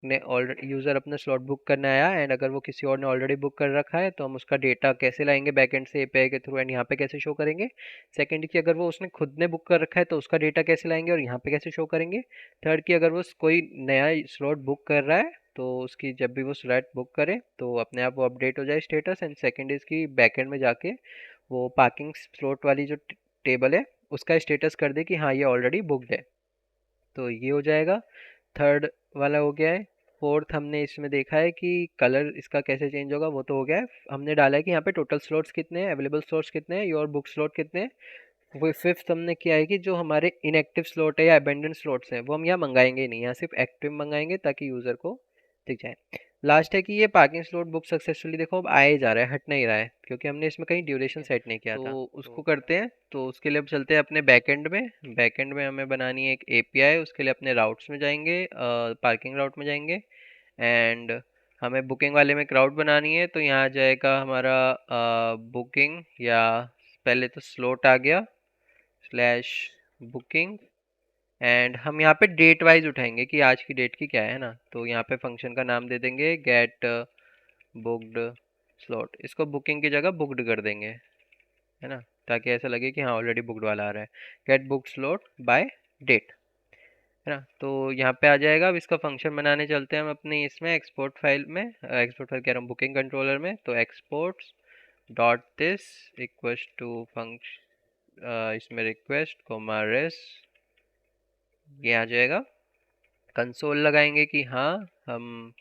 ने already user अपना slot book करने आया एंड अगर वो किसी और ने ऑलरेडी बुक कर रखा है तो हम उसका डेटा कैसे लाएंगे बैकएंड से एपीआई के थ्रू एंड यहाँ पे कैसे शो करेंगे। सेकंड की अगर वो उसने खुद ने बुक कर रखा है तो उसका डेटा कैसे लाएंगे और यहाँ पे कैसे शो करेंगे। थर्ड की अगर वो कोई नया स्लॉट बुक कर रहा है तो उसकी जब भी वो स्लॉट बुक करे तो अपने आप वो अपडेट हो जाए स्टेटस। एंड सेकंड इज की बैकएंड में जाके वो पार्किंग स्लॉट वाली जो टेबल है उसका स्टेटस कर दे कि हाँ ये ऑलरेडी बुकड है। तो ये हो जाएगा, थर्ड वाला हो गया है। फोर्थ हमने इसमें देखा है कि कलर इसका कैसे चेंज होगा, वो तो हो गया है। हमने डाला है कि यहाँ पे टोटल स्लॉट्स कितने हैं, अवेलेबल स्लॉट्स कितने हैं, योर बुक स्लॉट कितने हैं। वो फिफ्थ हमने किया है कि जो हमारे इनएक्टिव स्लॉट है या अबेंडन स्लॉट्स हैं वो हम यहाँ मंगाएंगे नहीं, यहाँ सिर्फ एक्टिव मंगाएंगे ताकि यूज़र को दिख जाए। लास्ट है कि ये पार्किंग स्लॉट बुक सक्सेसफुली, देखो अब आया ही जा रहा है, हट नहीं रहा है क्योंकि हमने इसमें कहीं ड्यूरेशन सेट नहीं किया था। तो उसको करते हैं, तो उसके लिए अब चलते हैं अपने बैकएंड में। बैकएंड में हमें बनानी है एक एपीआई, उसके लिए अपने राउट्स में जाएंगे, पार्किंग राउट में जाएंगे एंड हमें बुकिंग वाले में एक राउट बनानी है। तो यहाँ आ जाएगा हमारा बुकिंग, या पहले तो स्लॉट आ गया स्लैश बुकिंग एंड हम यहाँ पे डेट वाइज उठाएंगे कि आज की डेट की क्या है ना। तो यहाँ पे फंक्शन का नाम दे देंगे गेट बुक्ड स्लॉट, इसको बुकिंग की जगह बुक्ड कर देंगे, है ना, ताकि ऐसा लगे कि हाँ ऑलरेडी बुक्ड वाला आ रहा है। Get booked slot by date, है ना। तो यहाँ पे आ जाएगा। अब इसका फंक्शन बनाने चलते हैं हम अपने इसमें एक्सपोर्ट फाइल में, एक्सपोर्ट फाइल कह रहा हूँ बुकिंग कंट्रोलर में। तो exports dot this equals to function, इसमें रिक्वेस्ट कोमा रेस, ये आ जाएगा। कंसोल लगाएंगे कि हाँ हम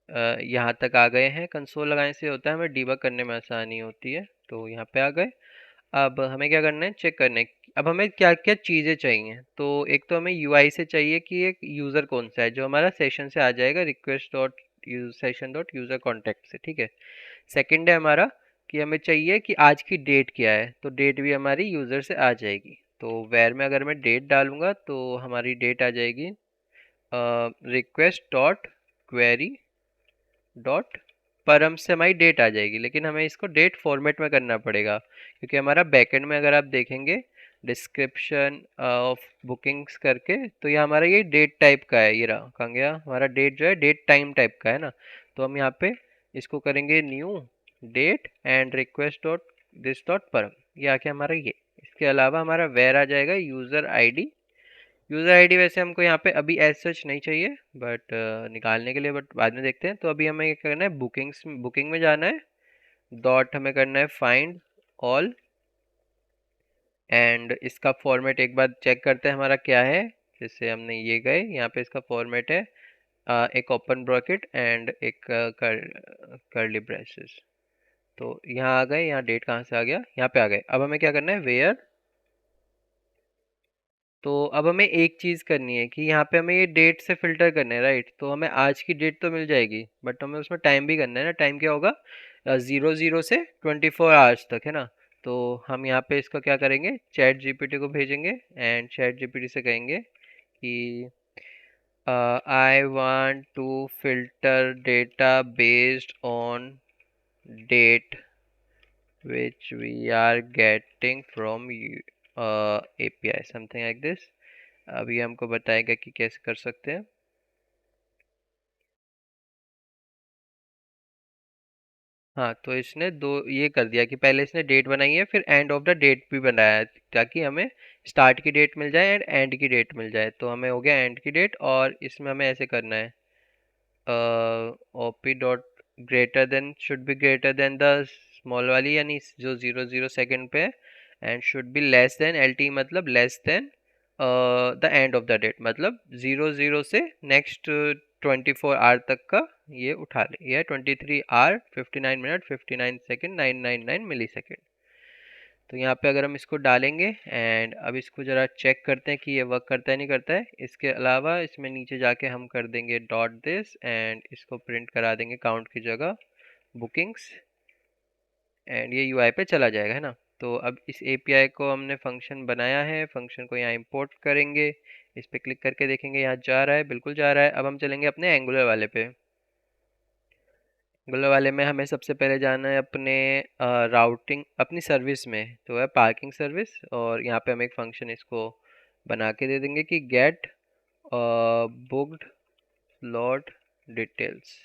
यहाँ तक आ गए हैं। कंसोल लगाने से होता है हमें डीबग करने में आसानी होती है। तो यहाँ पे आ गए। अब हमें क्या करना है, चेक करना है अब हमें क्या क्या चीज़ें चाहिए। तो एक तो हमें यूआई से चाहिए कि एक यूज़र कौन सा है, जो हमारा सेशन से आ जाएगा request dot session dot user contact से, ठीक है। सेकंड है हमारा कि हमें चाहिए कि आज की डेट क्या है, तो डेट भी हमारी यूज़र से आ जाएगी। तो वेर में अगर मैं डेट डालूंगा तो हमारी डेट आ जाएगी रिक्वेस्ट डॉट क्वेरी डॉट परम से हमारी डेट आ जाएगी। लेकिन हमें इसको डेट फॉर्मेट में करना पड़ेगा क्योंकि हमारा बैकएंड में अगर आप देखेंगे डिस्क्रिप्शन ऑफ बुकिंग्स करके, तो ये हमारा ये डेट टाइप का है, ये रहा कहाँ गया हमारा डेट, जो है डेट टाइम टाइप का है ना। तो हम यहाँ पे इसको करेंगे new date and request dot this dot param, ये आके हमारा ये। इसके अलावा हमारा वेर आ जाएगा यूज़र आईडी। यूज़र आईडी वैसे हमको यहाँ पे अभी एज सच नहीं चाहिए बट निकालने के लिए, बट बाद में देखते हैं। तो अभी हमें क्या करना है, बुकिंग्स, बुकिंग में जाना है, डॉट हमें करना है फाइंड ऑल एंड इसका फॉर्मेट एक बार चेक करते हैं हमारा क्या है। जैसे हमने ये गए यहाँ पे, इसका फॉर्मेट है एक ओपन ब्रैकेट एंड एक कर्ली ब्रेसेस। तो यहाँ आ गए, यहाँ डेट कहाँ से आ गया, यहाँ पे आ गए। अब हमें क्या करना है, वेयर। तो अब हमें एक चीज़ करनी है कि यहाँ पे हमें ये डेट से फिल्टर करना है, राइट। तो हमें आज की डेट तो मिल जाएगी बट हमें उसमें टाइम भी करना है ना। टाइम क्या होगा, 00 से 24 आवर्स तक, है ना। तो हम यहाँ पे इसका क्या करेंगे, चैट जीपीटी को भेजेंगे एंड चैट जीपीटी से कहेंगे कि I want to filter data based on date which we are getting from API, something like this। अभी हमको बताएगा कि कैसे कर सकते हैं। हाँ, तो इसने दो ये कर दिया कि पहले इसने डेट बनाई है फिर एंड ऑफ द डेट भी बनाया है ताकि हमें स्टार्ट की डेट मिल जाए एंड एंड की डेट मिल जाए। तो हमें हो गया एंड की डेट, और इसमें हमें ऐसे करना है OP dot greater than, should be greater than the small वाली यानी जो 00 सेकेंड पे है, and should be less than L T मतलब less than the end of the date, मतलब 00 से नेक्स्ट 24 आवर तक का ये उठा ले। ये 23 hour 59 minute 59 second 999 millisecond. तो यहाँ पे अगर हम इसको डालेंगे एंड अब इसको ज़रा चेक करते हैं कि ये वर्क करता है नहीं करता है। इसके अलावा इसमें नीचे जाके हम कर देंगे डॉट दिस एंड इसको प्रिंट करा देंगे काउंट की जगह बुकिंग्स एंड ये यूआई पे चला जाएगा, है ना। तो अब इस एपीआई को हमने फंक्शन बनाया है, फंक्शन को यहाँ इंपोर्ट करेंगे। इस पे क्लिक करके देखेंगे यहाँ जा रहा है, बिल्कुल जा रहा है। अब हम चलेंगे अपने एंगुलर वाले पे। एंगुलर वाले में हमें सबसे पहले जाना है अपने राउटिंग, अपनी सर्विस में, तो है पार्किंग सर्विस। और यहाँ पे हम एक फंक्शन इसको बना के दे देंगे कि गेट बुक्ड स्लॉट डिटेल्स,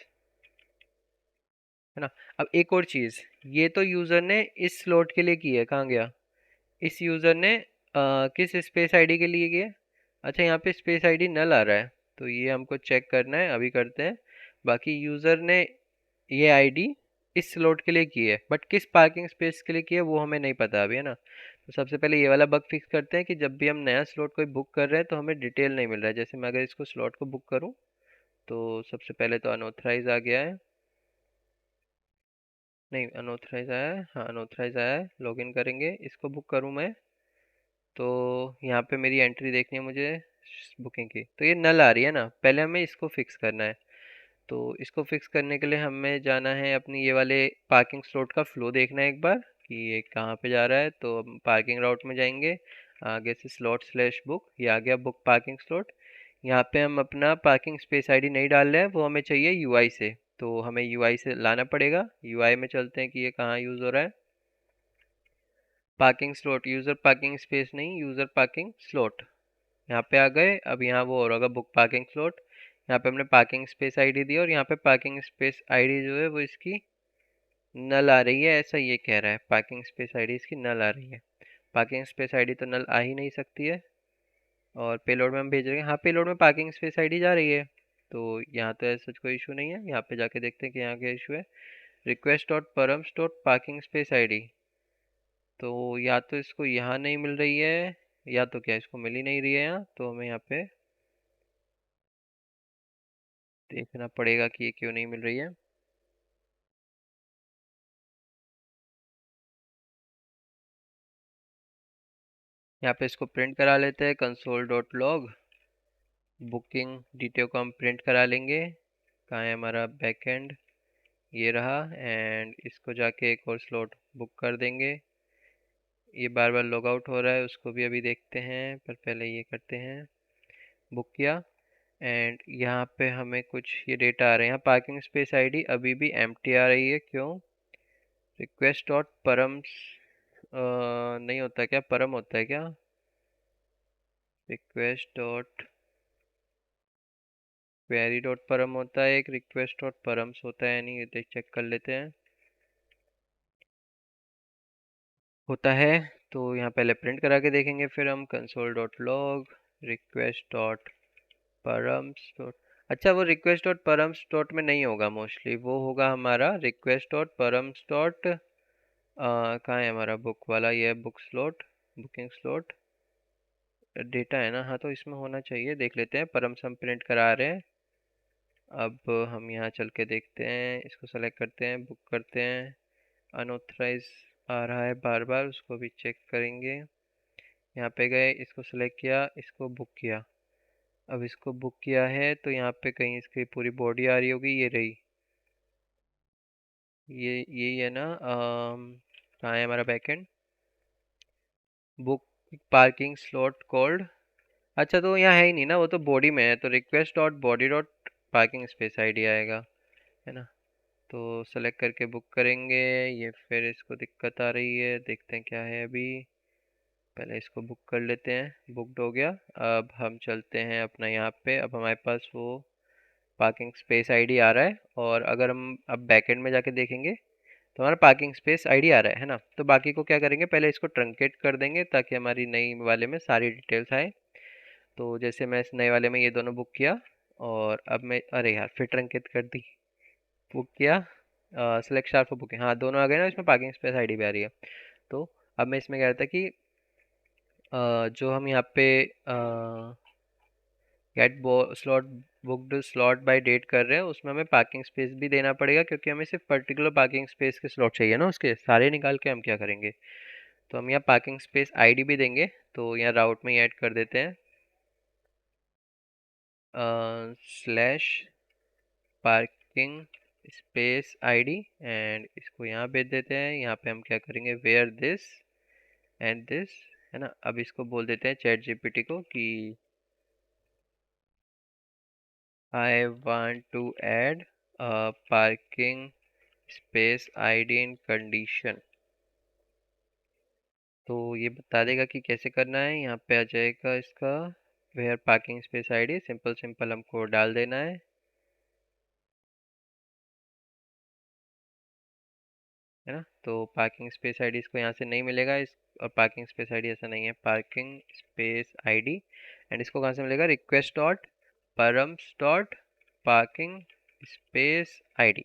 है ना। अब एक और चीज़, ये तो यूज़र ने इस स्लॉट के लिए की है, कहाँ गया, इस यूज़र ने किस स्पेस आईडी के लिए किया। अच्छा, यहाँ पे स्पेस आईडी नल आ रहा है, तो ये हमको चेक करना है, अभी करते हैं। बाकी यूज़र ने ये आईडी इस स्लॉट के लिए की है, बट किस पार्किंग स्पेस के लिए की है वो हमें नहीं पता अभी, है ना। तो सबसे पहले ये वाला बग फिक्स करते हैं कि जब भी हम नया स्लॉट कोई बुक कर रहे हैं तो हमें डिटेल नहीं मिल रहा है। जैसे मैं अगर इसको स्लॉट को बुक करूँ, तो सबसे पहले तो अनऑथराइज आ गया है, नहीं अनऑथराइज आया है, हाँ अनऑथराइज आया है। लॉगिन करेंगे, इसको बुक करूँ मैं, तो यहाँ पे मेरी एंट्री देखनी है मुझे बुकिंग की, तो ये नल आ रही है ना। पहले हमें इसको फिक्स करना है, तो इसको फिक्स करने के लिए हमें जाना है अपनी ये वाले पार्किंग स्लॉट का फ्लो देखना है एक बार कि ये कहाँ पे जा रहा है। तो हम पार्किंग राउट में जाएंगे, आगे से स्लॉट स्लैश बुक, ये आ गया बुक पार्किंग स्लॉट। यहाँ पे हम अपना पार्किंग स्पेस आईडी नहीं डाल रहे हैं, वो हमें चाहिए यूआई से, तो हमें यूआई से लाना पड़ेगा। यूआई में चलते हैं कि ये कहाँ यूज़ हो रहा है। Parking slot, user parking space नहीं, यूज़र पार्किंग स्लॉट, यहाँ पे आ गए। अब यहाँ वो हो रहा होगा बुक पार्किंग स्लॉट, यहाँ पे हमने पार्किंग स्पेस आईडी दी और यहाँ पे पार्किंग स्पेस आईडी जो है वो इसकी नल आ रही है, ऐसा ये कह रहा है। पार्किंग स्पेस आईडी इसकी नल आ रही है, पार्किंग स्पेस आईडी तो नल आ ही नहीं सकती है। और पेलोड में हम भेज रहे हैं, हाँ पेलोड में पार्किंग स्पेस आईडी जा रही है, तो यहाँ तो ऐसा कोई इशू नहीं है। यहाँ पे जाके देखते हैं कि यहाँ क्या इशू है। Request dot params dot parking space ID, तो या तो इसको यहाँ नहीं मिल रही है, या तो क्या इसको मिल ही नहीं रही है यहाँ, तो हमें यहाँ पे देखना पड़ेगा कि ये क्यों नहीं मिल रही है। यहाँ पे इसको प्रिंट करा लेते हैं, console dot log booking detail को हम प्रिंट करा लेंगे। कहाँ है हमारा बैकएंड, ये रहा। एंड इसको जाके एक और स्लॉट बुक कर देंगे। ये बार बार लॉग आउट हो रहा है, उसको भी अभी देखते हैं, पर पहले ये करते हैं। बुक किया, एंड यहाँ पे हमें कुछ ये डेटा आ रहे हैं। यहाँ पार्किंग स्पेस आईडी अभी भी एम्प्टी आ रही है, क्यों। रिक्वेस्ट डॉट परम्स नहीं होता क्या, परम होता है क्या, रिक्वेस्ट डॉट क्वेरी डॉट परम होता है, एक रिक्वेस्ट डॉट परम्स होता है, नहीं ये देख चेक कर लेते हैं। होता है, तो यहाँ पहले प्रिंट करा के देखेंगे, फिर हम console dot log request dot params dot, अच्छा वो रिक्वेस्ट डॉट परम्स डॉट में नहीं होगा मोस्टली, वो होगा हमारा रिक्वेस्ट डॉट परम्स डॉट, कहाँ है हमारा बुक वाला, ये है book slot, booking slot data है ना, हाँ तो इसमें होना चाहिए। देख लेते हैं, परम्स हम प्रिंट करा रहे हैं। अब हम यहाँ चल के देखते हैं, इसको सेलेक्ट करते हैं, बुक करते हैं। अनऑथराइज आ रहा है बार बार, उसको भी चेक करेंगे। यहाँ पे गए, इसको सेलेक्ट किया, इसको बुक किया। अब इसको बुक किया है तो यहाँ पे कहीं इसकी पूरी बॉडी आ रही होगी, ये रही, ये यही है ना। कहाँ है हमारा backend, book parking slot called, अच्छा तो यहाँ है ही नहीं ना, वो तो बॉडी में है, तो request dot body dot parking space ID आएगा, है ना। तो सेलेक्ट करके बुक करेंगे। ये फिर इसको दिक्कत आ रही है, देखते हैं क्या है अभी। पहले इसको बुक कर लेते हैं, बुकड हो गया। अब हम चलते हैं अपना यहाँ पे, अब हमारे पास वो पार्किंग स्पेस आईडी आ रहा है। और अगर हम अब बैकएंड में जाके देखेंगे तो हमारा पार्किंग स्पेस आईडी आ रहा है ना। तो बाकी को क्या करेंगे, पहले इसको ट्रंकेट कर देंगे ताकि हमारी नई वाले में सारी डिटेल्स आए। तो जैसे मैं इस नए वाले में ये दोनों बुक किया, और अब मैं, अरे यार फिर ट्रंकेट कर दी, बुक किया, सिलेक्ट स्टार फॉर बुकिंग, हाँ दोनों आ गए ना, इसमें पार्किंग स्पेस आईडी भी आ रही है। तो अब मैं इसमें कह रहा था कि जो हम यहाँ पे get slot booked slot by date कर रहे हैं, उसमें हमें पार्किंग स्पेस भी देना पड़ेगा, क्योंकि हमें सिर्फ पर्टिकुलर पार्किंग स्पेस के स्लॉट चाहिए ना, उसके सारे निकाल के हम क्या करेंगे। तो हम यहाँ पार्किंग स्पेस आईडी भी देंगे, तो यहाँ राउट में ही ऐड कर देते हैं slash parking space ID, and इसको यहाँ भेज देते हैं। यहाँ पे हम क्या करेंगे, वेयर दिस एंड दिस, है ना। अब इसको बोल देते हैं चैट जीपीटी को कि I want to add parking space ID in condition, तो ये बता देगा कि कैसे करना है। यहाँ पे आ जाएगा इसका where parking space ID, simple simple हमको डाल देना है। है ना। तो पार्किंग स्पेस आईडी इसको यहाँ से नहीं मिलेगा इस, और पार्किंग स्पेस आईडी ऐसा नहीं है, पार्किंग स्पेस आईडी। एंड इसको कहाँ से मिलेगा, request dot params dot parking space ID.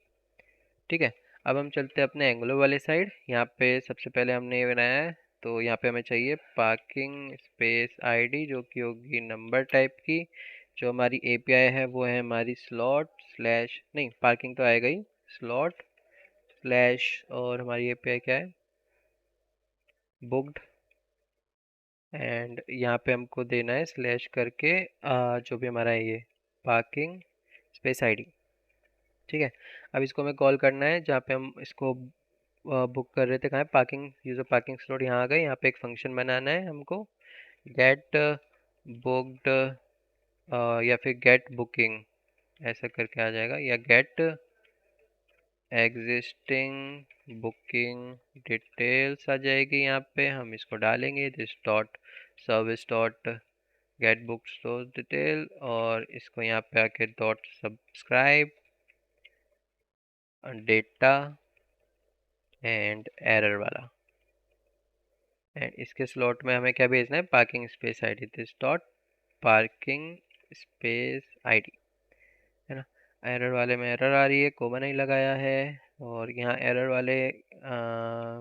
ठीक है। अब हम चलते हैं अपने एंगुलर वाले साइड। यहाँ पे सबसे पहले हमने ये बनाया है, तो यहाँ पे हमें चाहिए पार्किंग स्पेस आईडी जो कि होगी नंबर टाइप की। जो हमारी एपीआई है वो है हमारी स्लॉट स्लैश, नहीं पार्किंग तो आएगा ही, स्लॉट स्लैश, और हमारी एपीआई क्या है, बुक्ड। एंड यहाँ पे हमको देना है स्लैश करके जो भी हमारा है ये पार्किंग स्पेस आईडी। ठीक है। अब इसको हमें कॉल करना है जहाँ पे हम इसको बुक कर रहे थे, कहाँ है, पार्किंग यूज़र पार्किंग स्लॉट यहाँ आ गए। यहाँ पे एक फंक्शन बनाना है हमको, गेट बुक्ड, या फिर गेट बुकिंग ऐसा करके आ जाएगा, या गेट एग्जिस्टिंग बुकिंग डिटेल्स आ जाएगी। यहाँ पे हम इसको डालेंगे this dot service dot gate books detail, और इसको यहाँ पे आके dot subscribe data and error वाला। एंड इसके स्लॉट में हमें क्या भेजना है, parking space ID this dot parking space ID, है ना। एरर वाले में एरर आ रही है, कोमा नहीं लगाया है। और यहाँ एरर वाले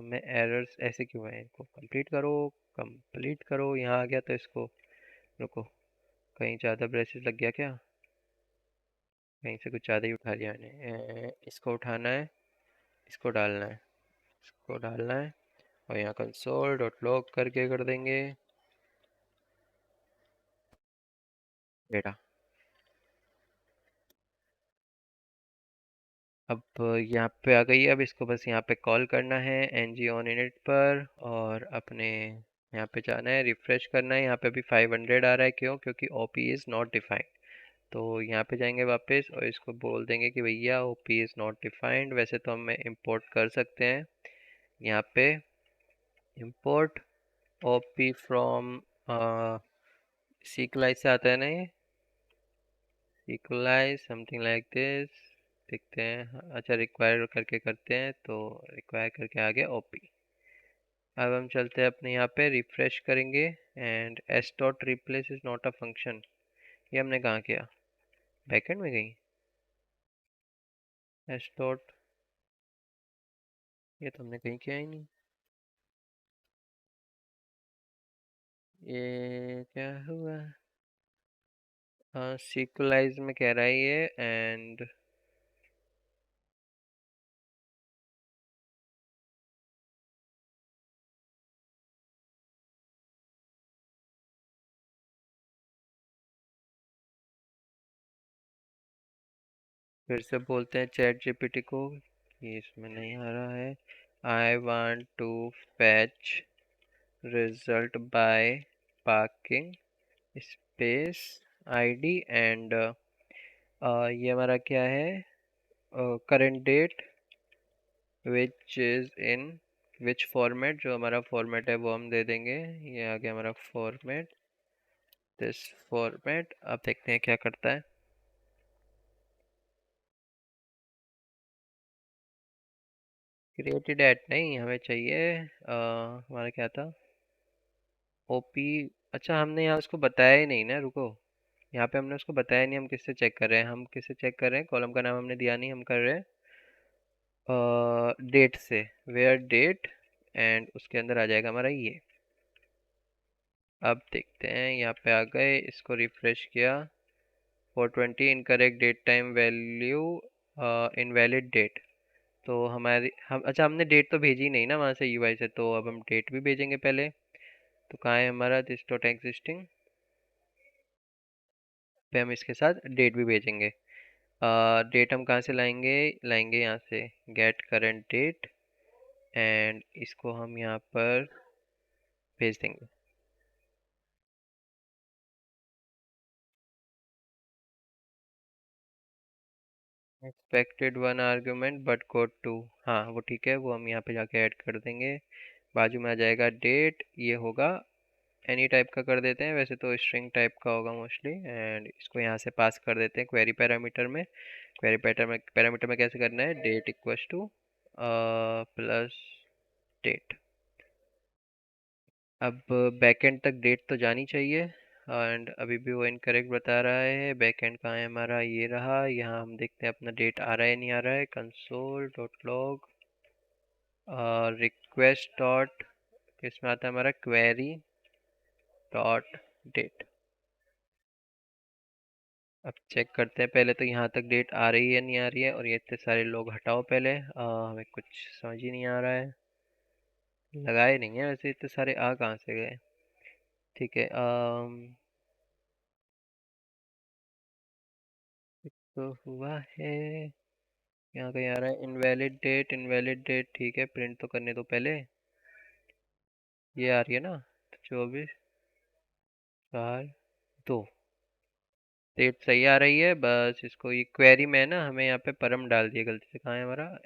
में एरर्स ऐसे क्यों है, इनको कंप्लीट करो, कंप्लीट करो। यहाँ आ गया तो इसको, रुको, कहीं ज़्यादा ब्रेसेस लग गया क्या, कहीं से कुछ ज़्यादा ही उठा लिया मैंने। इसको उठाना है, इसको डालना है, इसको डालना है, और यहाँ कंसोल डॉट लॉग करके कर देंगे डेटा। अब यहाँ पे आ गई है, अब इसको बस यहाँ पे कॉल करना है ng on init पर, और अपने यहाँ पे जाना है, रिफ्रेश करना है। यहाँ पे अभी 500 आ रहा है, क्यों, क्योंकि OP इज़ नॉट डिफाइंड। तो यहाँ पे जाएंगे वापस और इसको बोल देंगे कि भैया OP इज़ नॉट डिफाइंड। वैसे तो हम इंपोर्ट कर सकते हैं यहाँ पे, इंपोर्ट OP फ्रॉम सीक्वलाइज से आता है ना ये, इक्वलाइज समथिंग लाइक दिस। देखते हैं, हाँ, अच्छा रिक्वायर करके करते हैं, तो रिक्वायर करके आ गया ओपी। अब हम चलते हैं अपने यहाँ पे, रिफ्रेश करेंगे, and S dot replace is not a function, ये हमने कहाँ किया, बैकएंड में गई, एस डॉट, ये तो हमने कहीं किया ही नहीं। ये क्या हुआ, हाँ सीक्वलाइज में कह रहा है ये, एंड फिर से बोलते हैं चैट जीपीटी को कि इसमें नहीं आ रहा है, I want to fetch result by parking space ID, and ये हमारा क्या है, current date which is in which format, जो हमारा फॉर्मेट है वो हम दे देंगे। ये आ गया हमारा फॉर्मेट, दिस फॉर्मेट। अब देखते हैं क्या करता है। क्रिएटेड एट नहीं हमें चाहिए, हमारा क्या था, ओपी। अच्छा हमने यहाँ उसको बताया ही नहीं ना, रुको, यहाँ पे हमने उसको बताया नहीं, हम किससे चेक कर रहे हैं, हम किससे चेक कर रहे हैं, कॉलम का नाम हमने दिया नहीं, हम कर रहे हैं डेट से, वेयर डेट, एंड उसके अंदर आ जाएगा हमारा ये। अब देखते हैं, यहाँ पे आ गए, इसको रिफ्रेश किया, 420 incorrect date time value, invalid date. तो हमारी हम, अच्छा हमने डेट तो भेजी नहीं ना वहाँ से यूआई से, तो अब हम डेट भी भेजेंगे पहले। तो कहाँ है हमारा दिस डॉट एग्जिस्टिंग, पे हम इसके साथ डेट भी भेजेंगे। डेट हम कहाँ से लाएंगे, लाएंगे यहाँ से गेट करंट डेट, एंड इसको हम यहाँ पर भेज देंगे। Expected one argument but got two, हाँ वो ठीक है, वो हम यहाँ पे जाके ऐड कर देंगे। बाजू में आ जाएगा डेट, ये होगा एनी टाइप का कर देते हैं, वैसे तो स्ट्रिंग टाइप का होगा मोस्टली। एंड इसको यहाँ से पास कर देते हैं क्वेरी पैरामीटर में। क्वेरी पैरामीटर में कैसे करना है, date equals to plus date. अब बैकएंड तक डेट तो जानी चाहिए, एंड अभी भी वो इनकरेक्ट बता रहा है। बैकएंड कहाँ है हमारा, ये रहा। यहाँ हम देखते हैं अपना डेट आ रहा है नहीं आ रहा है। Console dot log request dot, इसमें आता है हमारा क्वेरी डॉट डेट। अब चेक करते हैं पहले तो यहाँ तक डेट आ रही है नहीं आ रही है, और ये इतने सारे लोग हटाओ पहले। हमें कुछ समझ ही नहीं आ रहा है। लगाए नहीं है वैसे, इतने सारे आ कहाँ से गए। ठीक है, तो हुआ है। यहाँ कहीं आ रहा है इनवैलिड डेट, इनवैलिड डेट। ठीक है, प्रिंट तो करने दो पहले। ये आ रही है ना, 24/4/2। डेट सही आ रही है, बस इसको ये क्वेरी में है ना, हमें यहाँ पे परम डाल दिया गलती से। कहाँ है हमारा,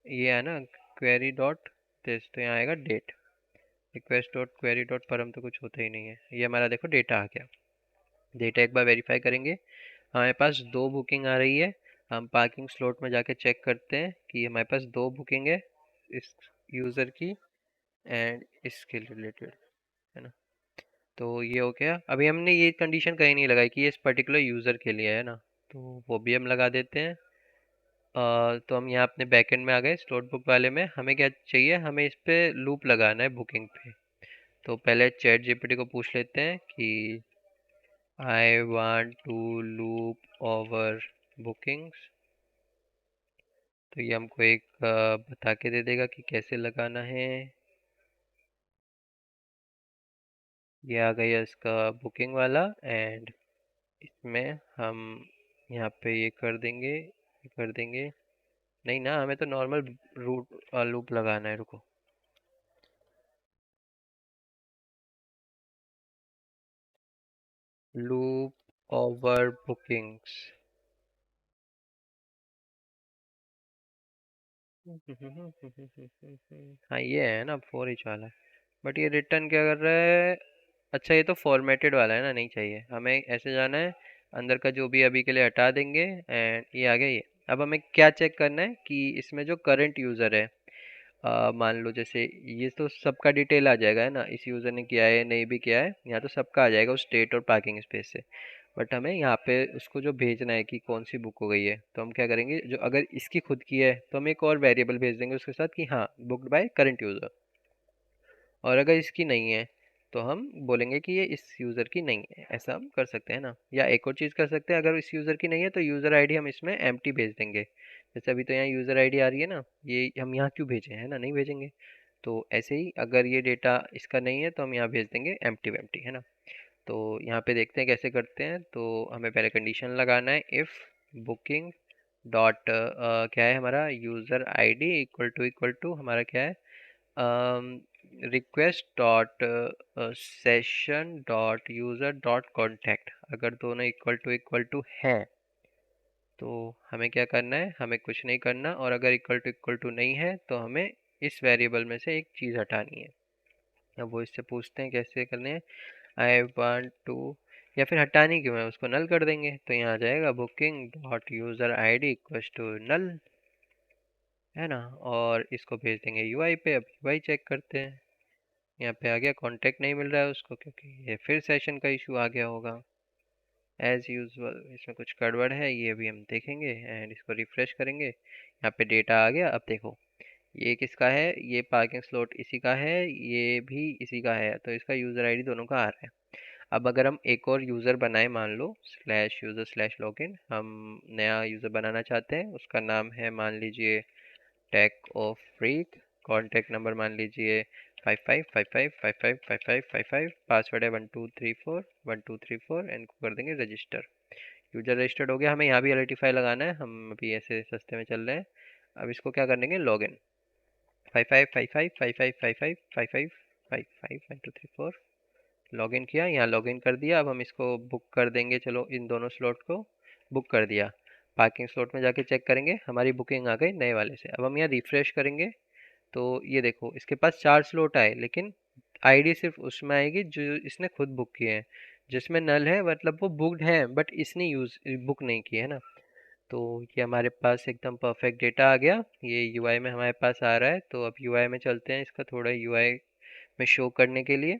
ये है ना, क्वेरी डॉट दिस, तो यहाँ आएगा date. Request dot query dot param तो कुछ होता ही नहीं है। ये हमारा देखो डेटा आ गया। डेटा एक बार वेरीफाई करेंगे। हमारे पास दो बुकिंग आ रही है। हम पार्किंग स्लॉट में जाके चेक करते हैं कि हमारे पास दो बुकिंग है, इस यूज़र की एंड इसके रिलेटेड, है ना। तो ये हो गया। अभी हमने ये कंडीशन कहीं नहीं लगाई कि ये इस पर्टिकुलर यूज़र के लिए है ना, तो वो भी हम लगा देते हैं। तो हम यहाँ अपने बैकएंड में आ गए। स्लॉट बुक वाले में हमें क्या चाहिए, हमें इस पे लूप लगाना है बुकिंग पे। तो पहले चैट जीपीटी को पूछ लेते हैं कि I want to loop over bookings. तो ये हमको एक बता के दे देगा कि कैसे लगाना है। ये आ गया इसका बुकिंग वाला, एंड इसमें हम यहाँ पे ये कर देंगे, ये कर देंगे। नहीं ना, हमें तो नॉर्मल रूट लूप लगाना है, रुको। Loop over bookings. हाँ ये है ना, फोर ही वाला है। बट ये रिटर्न क्या कर रहा है। अच्छा, ये तो फॉर्मेटेड वाला है ना, नहीं चाहिए हमें। ऐसे जाना है, अंदर का जो भी अभी के लिए हटा देंगे, एंड ये आ गया ये। अब हमें क्या चेक करना है कि इसमें जो करंट यूज़र है, मान लो जैसे ये तो सबका डिटेल आ जाएगा है ना, इस यूज़र ने किया है नहीं भी किया है, यहाँ तो सबका आ जाएगा उस स्टेट और पार्किंग स्पेस से। बट हमें यहाँ पे उसको जो भेजना है कि कौन सी बुक हो गई है, तो हम क्या करेंगे, जो अगर इसकी खुद की है तो हम एक और वेरिएबल भेज देंगे उसके साथ कि हाँ बुक्ड बाय करंट यूज़र। और अगर इसकी नहीं है तो हम बोलेंगे कि ये इस यूज़र की नहीं है। ऐसा हम कर सकते हैं ना। या एक और चीज़ कर सकते हैं, अगर इस यूज़र की नहीं है तो यूज़र आईडी हम इसमें एम्प्टी भेज देंगे। जैसे अभी तो यहाँ यूज़र आईडी आ रही है ना, ये हम यहाँ क्यों भेजें, है ना, नहीं भेजेंगे। तो ऐसे ही अगर ये डेटा इसका नहीं है तो हम यहाँ भेज देंगे एम्प्टी वेम्प्टी, है ना। तो यहाँ पे देखते हैं कैसे करते हैं। तो हमें पहले कंडीशन लगाना है, इफ़ बुकिंग डॉट क्या है हमारा, यूज़र आईडी इक्वल टू हमारा क्या है, request dot session dot user dot contact. अगर दोनों इक्वल टू है तो हमें क्या करना है, हमें कुछ नहीं करना। और अगर इक्वल टू नहीं है तो हमें इस वेरिएबल में से एक चीज़ हटानी है। अब वो इससे पूछते हैं कैसे करने हैं। आई वांट टू, या फिर हटाने क्यों है, उसको नल कर देंगे। तो यहाँ आ जाएगा booking dot user I D equal to null, है ना। और इसको भेज देंगे यूआई पे। अब यूआई चेक करते हैं। यहाँ पे आ गया, कांटेक्ट नहीं मिल रहा है उसको, क्योंकि ये फिर सेशन का इशू आ गया होगा एज यूजुअल। इसमें कुछ गड़बड़ है, ये भी हम देखेंगे। एंड इसको रिफ्रेश करेंगे, यहाँ पे डेटा आ गया। अब देखो ये किसका है, ये पार्किंग स्लॉट इसी का है, ये भी इसी का है, तो इसका यूज़र आईडी दोनों का आ रहा है। अब अगर हम एक और यूज़र बनाए, मान लो स्लैश यूज़र स्लैश लॉगिन, हम नया यूज़र बनाना चाहते हैं, उसका नाम है मान लीजिए टैक ऑफ फ्रीक। कॉन्टैक्ट नंबर मान लीजिए 5555555555। पासवर्ड है 1234 1234, एंड को कर देंगे रजिस्टर। यूजर रजिस्टर्ड हो गया। हमें यहाँ भी आइडेंटिफाई लगाना है, हम अभी ऐसे सस्ते में चल रहे हैं। अब इसको क्या कर देंगे, लॉग इन 5555555555 लॉग इन किया, यहाँ लॉग इन कर दिया। अब हम इसको बुक कर देंगे। चलो इन दोनों स्लॉट को बुक कर दिया। पार्किंग स्लॉट में जाके चेक करेंगे, हमारी बुकिंग आ गई नए वाले से। अब हम यहाँ रिफ्रेश करेंगे तो ये देखो इसके पास चार स्लॉट आए, लेकिन आईडी सिर्फ उसमें आएगी जो इसने खुद बुक किए हैं। जिसमें नल है मतलब वो बुकड है, बट इसने यूज बुक नहीं किया है ना। तो ये हमारे पास एकदम परफेक्ट डेटा आ गया, ये यूआई में हमारे पास आ रहा है। तो अब यूआई में चलते हैं इसका थोड़ा यूआई में शो करने के लिए।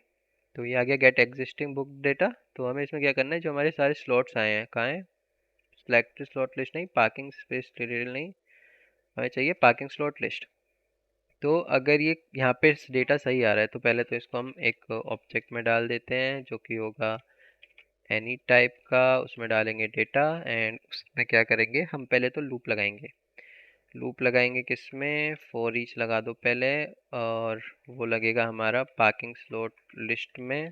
तो ये आ गया गेट एग्जिस्टिंग बुक डेटा। तो हमें इसमें क्या करना है, जो हमारे सारे स्लॉट्स आए हैं कहाँ हैं, सिलेक्ट स्लॉट लिस्ट नहीं, पार्किंग स्पेस डिटेल नहीं, हमें चाहिए पार्किंग स्लॉट लिस्ट। तो अगर ये यहाँ पे डेटा सही आ रहा है तो पहले तो इसको हम एक ऑब्जेक्ट में डाल देते हैं जो कि होगा एनी टाइप का, उसमें डालेंगे डेटा एंड उसमें क्या करेंगे, हम पहले तो लूप लगाएंगे। लूप लगाएंगे किसमें, फॉर ईच लगा दो पहले, और वो लगेगा हमारा पार्किंग स्लॉट लिस्ट में।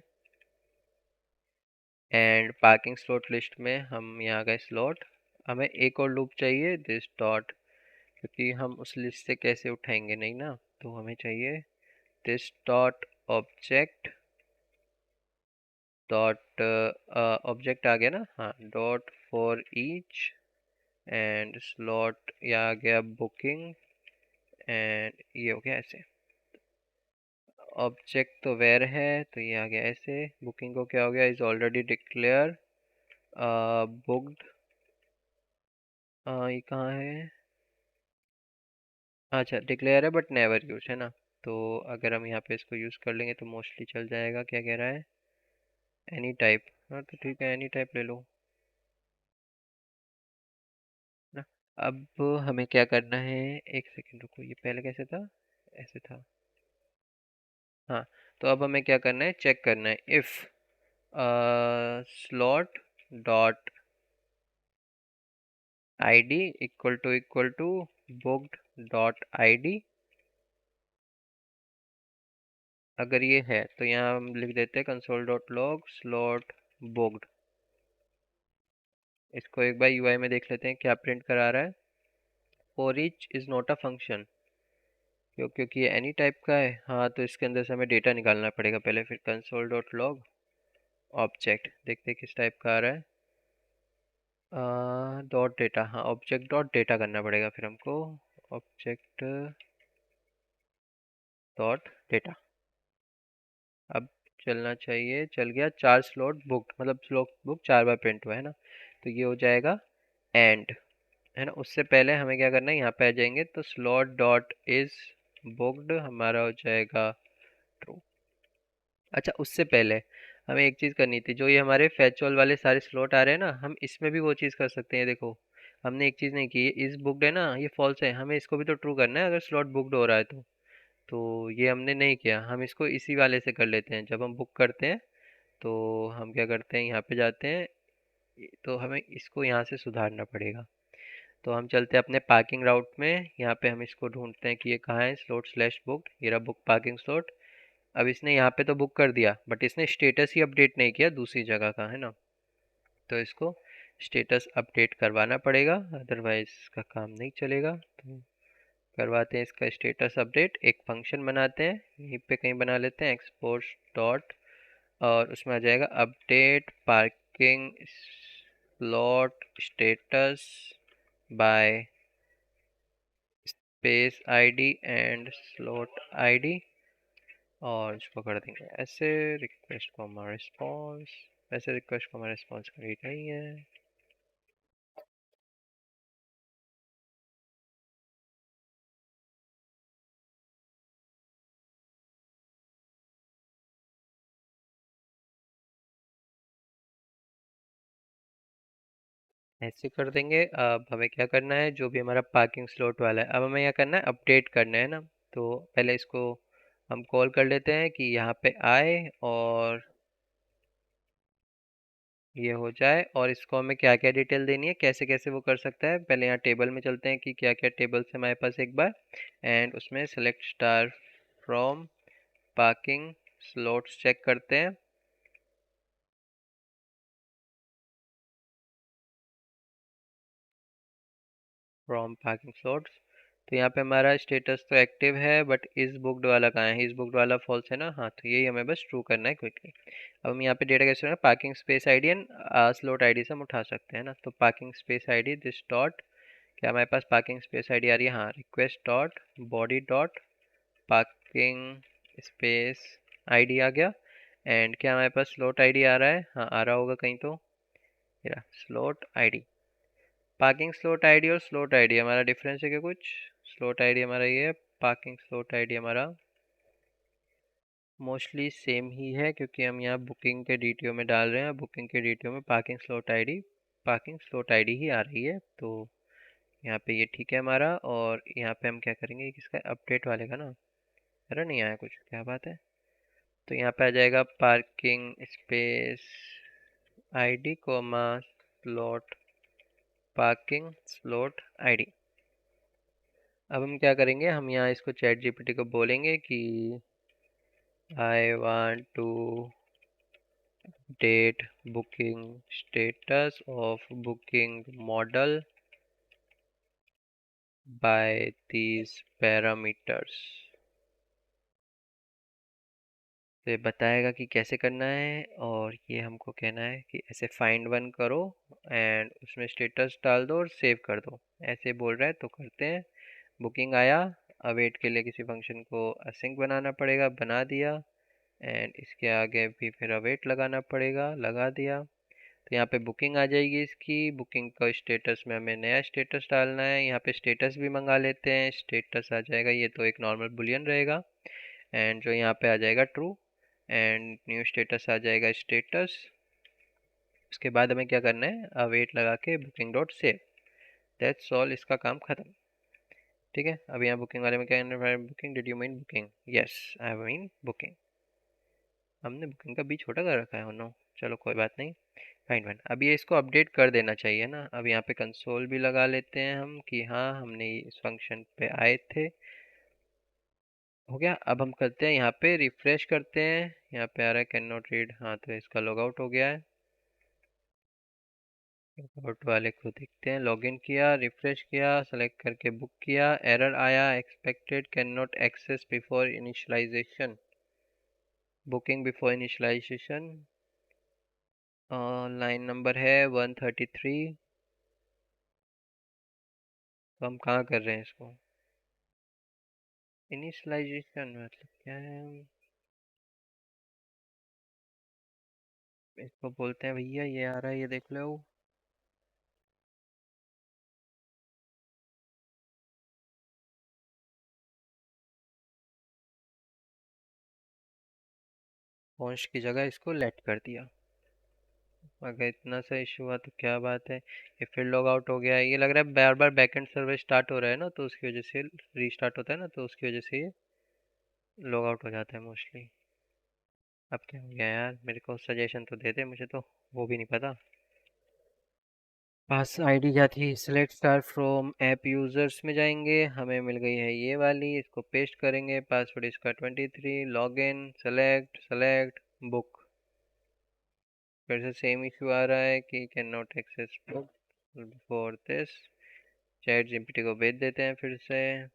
एंड पार्किंग स्लॉट लिस्ट में हम यहाँ गए स्लॉट, हमें एक और लूप चाहिए दिस डॉट, क्योंकि हम उस लिस्ट से कैसे उठाएंगे नहीं ना, तो हमें चाहिए this dot object dot object आ गया ना, हाँ, dot for each and slot, ये आ गया बुकिंग एंड ये हो गया ऐसे। ऑब्जेक्ट तो वेर है तो ये आ गया ऐसे, बुकिंग को क्या हो गया, इज ऑलरेडी डिक्लेयर बुक्ड, ये कहाँ है, अच्छा डिक्लेयर है बट नेवर यूज है ना। तो अगर हम यहाँ पे इसको यूज़ कर लेंगे तो मोस्टली चल जाएगा। क्या कह रहा है, एनी टाइप, हाँ तो ठीक है एनी टाइप ले लो ना। अब हमें क्या करना है, एक सेकंड रुको, ये पहले कैसे था, ऐसे था, हाँ। तो अब हमें क्या करना है, चेक करना है if slot dot id equal to booked dot id। अगर ये है तो यहाँ हम लिख देते हैं console dot log slot booked। इसको एक बार यूआई में देख लेते हैं क्या प्रिंट करा रहा है। For each is not a function, क्योंकि ये एनी टाइप का है, हाँ तो इसके अंदर से हमें डेटा निकालना पड़ेगा पहले, फिर कंसोल डॉट लॉग ऑब्जेक्ट, देखते हैं किस टाइप का आ रहा है, डॉट डेटा, हाँ ऑब्जेक्ट डॉट डेटा करना पड़ेगा फिर हमको, ऑब्जेक्ट डॉट डेटा। अब चलना चाहिए, चल गया, चार स्लॉट बुक, मतलब स्लॉट बुक चार बार प्रिंट हुआ है ना, तो ये हो जाएगा एंड, है ना। उससे पहले हमें क्या करना है, यहाँ पे आ जाएंगे तो स्लॉट डॉट इज बुक्ड हमारा हो जाएगा ट्रू। अच्छा उससे पहले हमें एक चीज़ करनी थी, जो ये हमारे फैचुअल वाले सारे स्लॉट आ रहे हैं ना, हम इसमें भी वो चीज़ कर सकते हैं। देखो हमने एक चीज़ नहीं की, ये इज बुक्ड है ना, ये फॉल्स है, हमें इसको भी तो ट्रू करना है अगर स्लॉट बुक्ड हो रहा है तो ये हमने नहीं किया, हम इसको इसी वाले से कर लेते हैं। जब हम बुक करते हैं तो हम क्या करते हैं, यहाँ पे जाते हैं, तो हमें इसको यहाँ से सुधारना पड़ेगा। तो हम चलते हैं अपने पार्किंग राउट में, यहाँ पे हम इसको ढूंढते हैं कि ये कहाँ है, स्लॉट स्लैश बुक, ये रहा बुक पार्किंग स्लॉट। अब इसने यहाँ पे तो बुक कर दिया बट इसने स्टेटस ही अपडेट नहीं किया दूसरी जगह का, है ना। तो इसको स्टेटस अपडेट करवाना पड़ेगा, अदरवाइज इसका काम नहीं चलेगा। तो करवाते हैं इसका स्टेटस अपडेट, एक फंक्शन बनाते हैं, यहीं पे कहीं बना लेते हैं एक्सपोर्ट डॉट, और उसमें आ जाएगा update parking slot status bye space ID and slot ID, और इसको कर देंगे ऐसे, रिक्वेस्ट को हमारा रिस्पॉन्स, वैसे रिक्वेस्ट को हमारा रिस्पॉन्स करीब नहीं है। ऐसे कर देंगे। अब हमें क्या करना है, जो भी हमारा पार्किंग स्लॉट वाला है, अब हमें क्या करना है, अपडेट करना है ना। तो पहले इसको हम कॉल कर लेते हैं कि यहाँ पे आए और ये हो जाए, और इसको हमें क्या क्या डिटेल देनी है, कैसे कैसे वो कर सकता है। पहले यहाँ टेबल में चलते हैं कि क्या क्या टेबल से हमारे पास एक बार, एंड उसमें select star from parking slots check करते हैं। फ्रॉम पार्किंग स्लॉट्स, तो यहाँ पे हमारा स्टेटस तो एक्टिव है बट इस बुकड वाला कहाँ है, इस बुकड वाला फॉल्स है ना, हाँ तो यही हमें बस ट्रू करना है क्विकली। अब हम यहाँ पे डेटा कैसे, parking space ID and slot ID से हम उठा सकते हैं ना। तो parking space ID this dot, क्या हमारे पास पार्किंग स्पेस आईडी आ रही है, हाँ, request dot body dot parking space ID आ गया। एंड क्या हमारे पास स्लॉट आईडी आ रहा है, हाँ आ रहा होगा कहीं तो, slot ID. Parking slot ID और स्लॉट आईडी हमारा डिफरेंस है क्या कुछ? स्लॉट आईडी हमारा ये है, पार्किंग स्लॉट आईडी हमारा मोस्टली सेम ही है, क्योंकि हम यहाँ बुकिंग के डिटेल में डाल रहे हैं। बुकिंग के डिटेल में पार्किंग स्लॉट आईडी ही आ रही है, तो यहाँ पे ये ठीक है हमारा। और यहाँ पे हम क्या करेंगे, ये किसका अपडेट वाले का ना, अरे नहीं आया कुछ, क्या बात है। तो यहाँ पे आ जाएगा parking space ID comma slot, parking slot ID. अब हम क्या करेंगे, हम यहाँ इसको चैट जीपीटी को बोलेंगे कि I want to update booking status of booking model by these parameters. तो ये बताएगा कि कैसे करना है, और ये हमको कहना है कि ऐसे फाइंड वन करो एंड उसमें स्टेटस डाल दो और सेव कर दो, ऐसे बोल रहा है तो करते हैं। बुकिंग आया, अवेट के लिए किसी फंक्शन को असिंक बनाना पड़ेगा, बना दिया। एंड इसके आगे भी फिर अवेट लगाना पड़ेगा, लगा दिया। तो यहाँ पे बुकिंग आ जाएगी इसकी। बुकिंग का स्टेटस में हमें नया स्टेटस डालना है, यहाँ पे स्टेटस भी मंगा लेते हैं। स्टेटस आ जाएगा, ये तो एक नॉर्मल बुलियन रहेगा, एंड जो यहाँ पे आ जाएगा ट्रू, एंड न्यू स्टेटस आ जाएगा स्टेटस। उसके बाद हमें क्या करना है, अवेट लगा के booking dot save, that's all, इसका काम खत्म। ठीक है, अब यहाँ बुकिंग वाले में क्या करना है, booking, did you mean booking? Yes, I mean booking. हमने बुकिंग का बी छोटा कर रखा है, नो चलो कोई बात नहीं, फाइन फाइन। अब ये इसको अपडेट कर देना चाहिए ना। अब यहाँ पे कंसोल भी लगा लेते हैं हम कि हाँ हमने इस फंक्शन पे आए थे। हो गया। अब हम करते हैं यहाँ पे रिफ्रेश करते हैं, यहाँ पे आ रहा है कैन नॉट रीड, हाँ तो इसका लॉग आउट हो गया है। लॉगआउट वाले को देखते हैं, लॉगिन किया, रिफ्रेश किया, सेलेक्ट करके बुक किया, एरर आया, expected can not access before initialization, booking before initialization. Line number है 133। तो हम कहाँ कर रहे हैं इसको, इनिशियलाइजेशन मतलब क्या है? इसको बोलते हैं भैया, ये आ रहा है, ये देख लो। पहुंच की जगह इसको लेट कर दिया। अगर इतना सा इशू हुआ तो क्या बात है। ये फिर लॉग आउट हो गया है, ये लग रहा है बार बार बैकएंड सर्वर स्टार्ट हो रहा है ना, तो उसकी वजह से रीस्टार्ट होता है ना, तो उसकी वजह से ये लॉग आउट हो जाता है मोस्टली। अब क्या हो गया यार, मेरे को सजेशन तो दे दे, मुझे तो वो भी नहीं पता। पास आईडी क्या थी, select star from app users में जाएंगे, हमें मिल गई है ये वाली, इसको पेस्ट करेंगे। पासवर्ड इसका 23, लॉगिन, सेलेक्ट सेलेक्ट बुक। फिर से सेम इशू आ रहा है कि can not access book for this. Chat GPT को भेज देते हैं फिर से,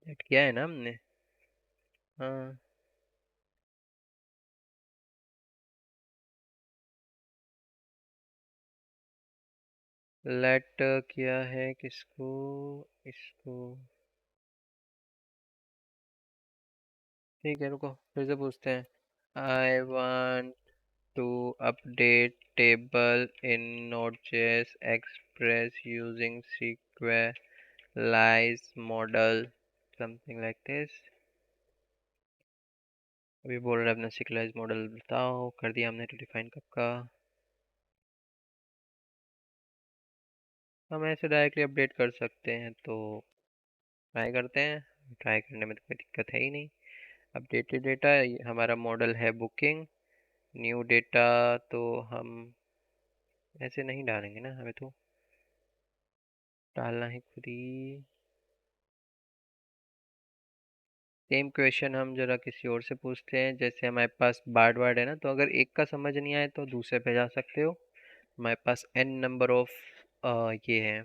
चैट किया है ना हमने, हाँ। लेट किया है किसको, इसको। ठीक है रुको, फिर से पूछते हैं। I want to update table in Node.js Express using serialized model, something like this। अभी बोल रहा है अपना serialized मॉडल बताओ, कर दिया हमने तो डिफाइन कब का। हम ऐसे डायरेक्टली अपडेट कर सकते हैं, तो ट्राई करते हैं। ट्राई करने में तो कोई दिक्कत है ही नहीं। अपडेटेड डेटा, हमारा मॉडल है बुकिंग। न्यू डेटा तो हम ऐसे नहीं डालेंगे ना, हमें तो डालना है खुद ही। सेम क्वेश्चन हम जरा किसी और से पूछते हैं। जैसे हमारे पास बार्ड वर्ड है ना, तो अगर एक का समझ नहीं आए तो दूसरे पे जा सकते हो। हमारे पास n नंबर ऑफ ये है।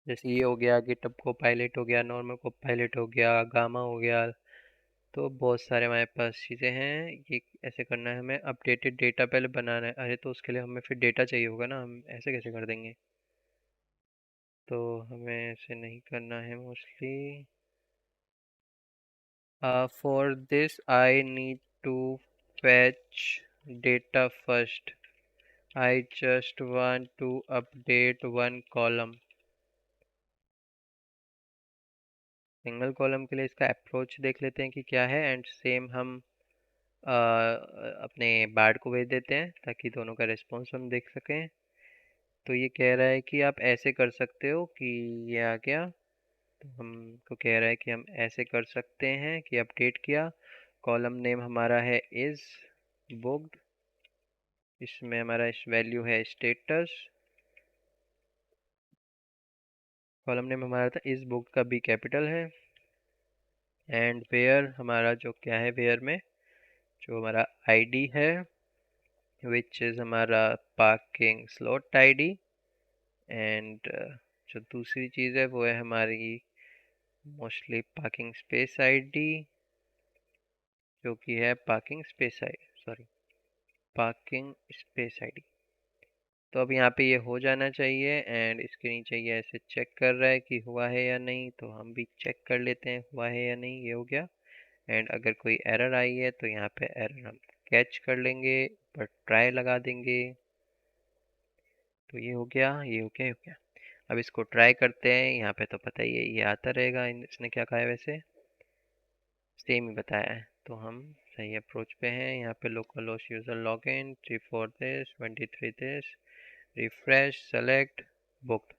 जैसे ये हो गया, गिटहब को पायलट हो गया, नॉर्मल को पायलट हो गया, गामा हो गया। तो बहुत सारे हमारे पास चीज़ें हैं। ये ऐसे करना है हमें, अपडेटेड डेटा पहले बनाना है। अरे तो उसके लिए हमें फिर डेटा चाहिए होगा ना, हम ऐसे कैसे कर देंगे। तो हमें ऐसे नहीं करना है mostly. For this I need to fetch data first. I just want to update one column. Single column के लिए इसका अप्रोच देख लेते हैं कि क्या है, एंड सेम हम अपने बार्ड को भेज देते हैं ताकि दोनों का रिस्पॉन्स हम देख सकें। तो ये कह रहा है कि आप ऐसे कर सकते हो कि ये आ गया, तो हमको कह रहा है कि हम ऐसे कर सकते हैं कि अपडेट किया, कॉलम नेम हमारा है इज़ बुक्ड, इसमें हमारा इस वैल्यू है स्टेटस, कॉलम नेम हमारा था इस बुक का बी कैपिटल है, एंड वेयर हमारा जो क्या है, वेयर में जो हमारा आईडी है विच इज़ हमारा पार्किंग स्लॉट आईडी, एंड जो दूसरी चीज़ है वो है हमारी मोस्टली पार्किंग स्पेस आईडी, जो कि है parking space I sorry parking space ID. तो अब यहाँ पे ये हो जाना चाहिए, एंड इसके नीचे ये ऐसे चेक कर रहा है कि हुआ है या नहीं, तो हम भी चेक कर लेते हैं हुआ है या नहीं। ये हो गया, एंड अगर कोई एरर आई है तो यहाँ पे एरर हम कैच कर लेंगे, पर ट्राई लगा देंगे। तो ये हो गया, ये हो गया, ये हो गया। अब इसको ट्राई करते हैं, यहाँ पे तो पता ही है ये आता रहेगा। इसने क्या कहा है, वैसे सेम ही बताया है, तो हम सही अप्रोच पे हैं। यहाँ पे local host user login 34 this 23 this, refresh select booked,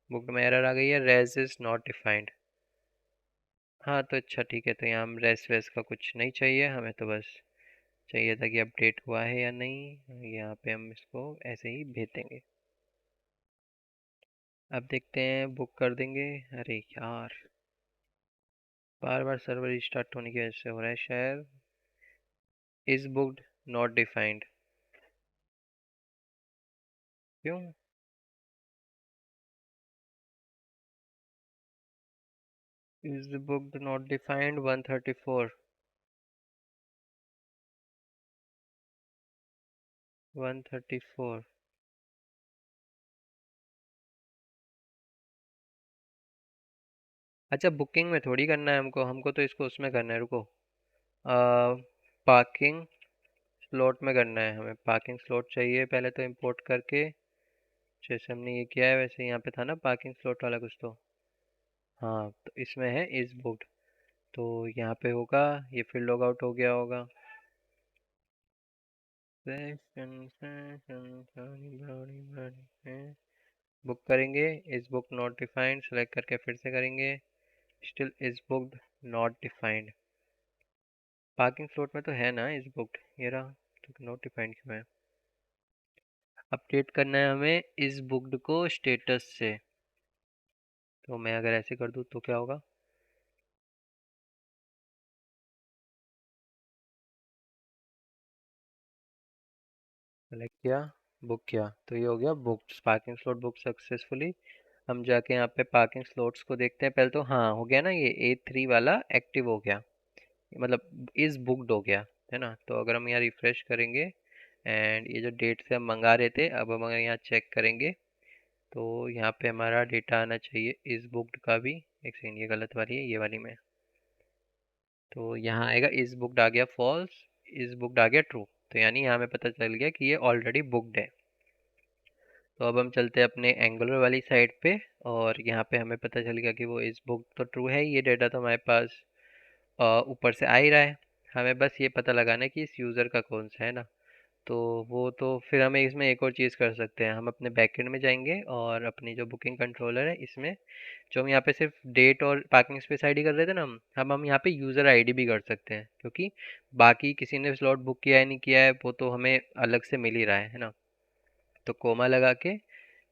booked में एरर आ गई है, रेज इज नॉट डिफाइंड। हाँ तो अच्छा ठीक है, तो यहाँ हम रेस वेस का कुछ नहीं चाहिए, हमें तो बस चाहिए था कि अपडेट हुआ है या नहीं। यहाँ पे हम इसको ऐसे ही भेज देंगे। अब देखते हैं, बुक कर देंगे। अरे यार, बार बार सर्वर रिस्टार्ट होने की वजह से हो रहा है शायद। इज बुक्ड नॉट डिफाइंड, क्यों? Is booked not defined 134 134। अच्छा, बुकिंग में थोड़ी करना है हमको, हमको तो इसको उसमें करना है, रुको। पार्किंग स्लॉट में करना है हमें, पार्किंग स्लॉट चाहिए पहले तो इंपोर्ट करके, जैसे हमने ये किया है वैसे यहाँ पे था ना पार्किंग स्लॉट वाला कुछ तो। हाँ तो इसमें है इस बुक्ड, तो यहाँ पे होगा, ये फिर लॉग आउट हो गया होगा। बुक करेंगे, इस बुक नॉट डिफाइंड सेलेक्ट करके फिर से करेंगे, स्टिल इस booked not defined. Parking slot में तो है ना इस बुक्ड, ये रहा, तो नॉट डिफाइंड क्यों है? अपडेट करना है हमें इस बुक्ड को स्टेटस से। तो मैं अगर ऐसे कर दूँ तो क्या होगा? सेलेक्ट किया, बुक किया, तो ये हो गया book, parking slot book successfully. हम जाके यहाँ पे पार्किंग स्लॉट्स को देखते हैं पहले तो। हाँ हो गया ना, ये A3 वाला एक्टिव हो गया, मतलब इज बुकड हो गया, है ना। तो अगर हम यहाँ रिफ्रेश करेंगे, एंड ये जो डेट से हम मंगा रहे थे, अब हम अगर यहाँ चेक करेंगे तो यहाँ पे हमारा डेटा आना चाहिए इज बुकड का भी। एक सेकंड, ये गलत वाली है, ये वाली में। तो यहाँ आएगा इज बुकड आ गया फॉल्स, इज बुकड आ गया ट्रू, तो यानी यहाँ हमें पता चल गया कि ये ऑलरेडी बुकड है। तो अब हम चलते हैं अपने एंगुलर वाली साइड पे, और यहाँ पे हमें पता चल गया कि वो इस बुक तो ट्रू है, ये डेटा तो हमारे पास ऊपर से आ ही रहा है। हमें बस ये पता लगाना है कि इस यूज़र का कौन सा है ना। तो वो तो फिर हमें इसमें एक और चीज़ कर सकते हैं, हम अपने बैकएंड में जाएंगे और अपनी जो बुकिंग कंट्रोलर है इसमें, जो हम यहाँ पे सिर्फ डेट और पार्किंग स्पेस आईडी कर रहे थे ना, हम यहाँ पे यूज़र आईडी भी कर सकते हैं, क्योंकि बाकी किसी ने स्लॉट बुक किया है नहीं किया है वो तो हमें अलग से मिल ही रहा है ना। तो कोमा लगा के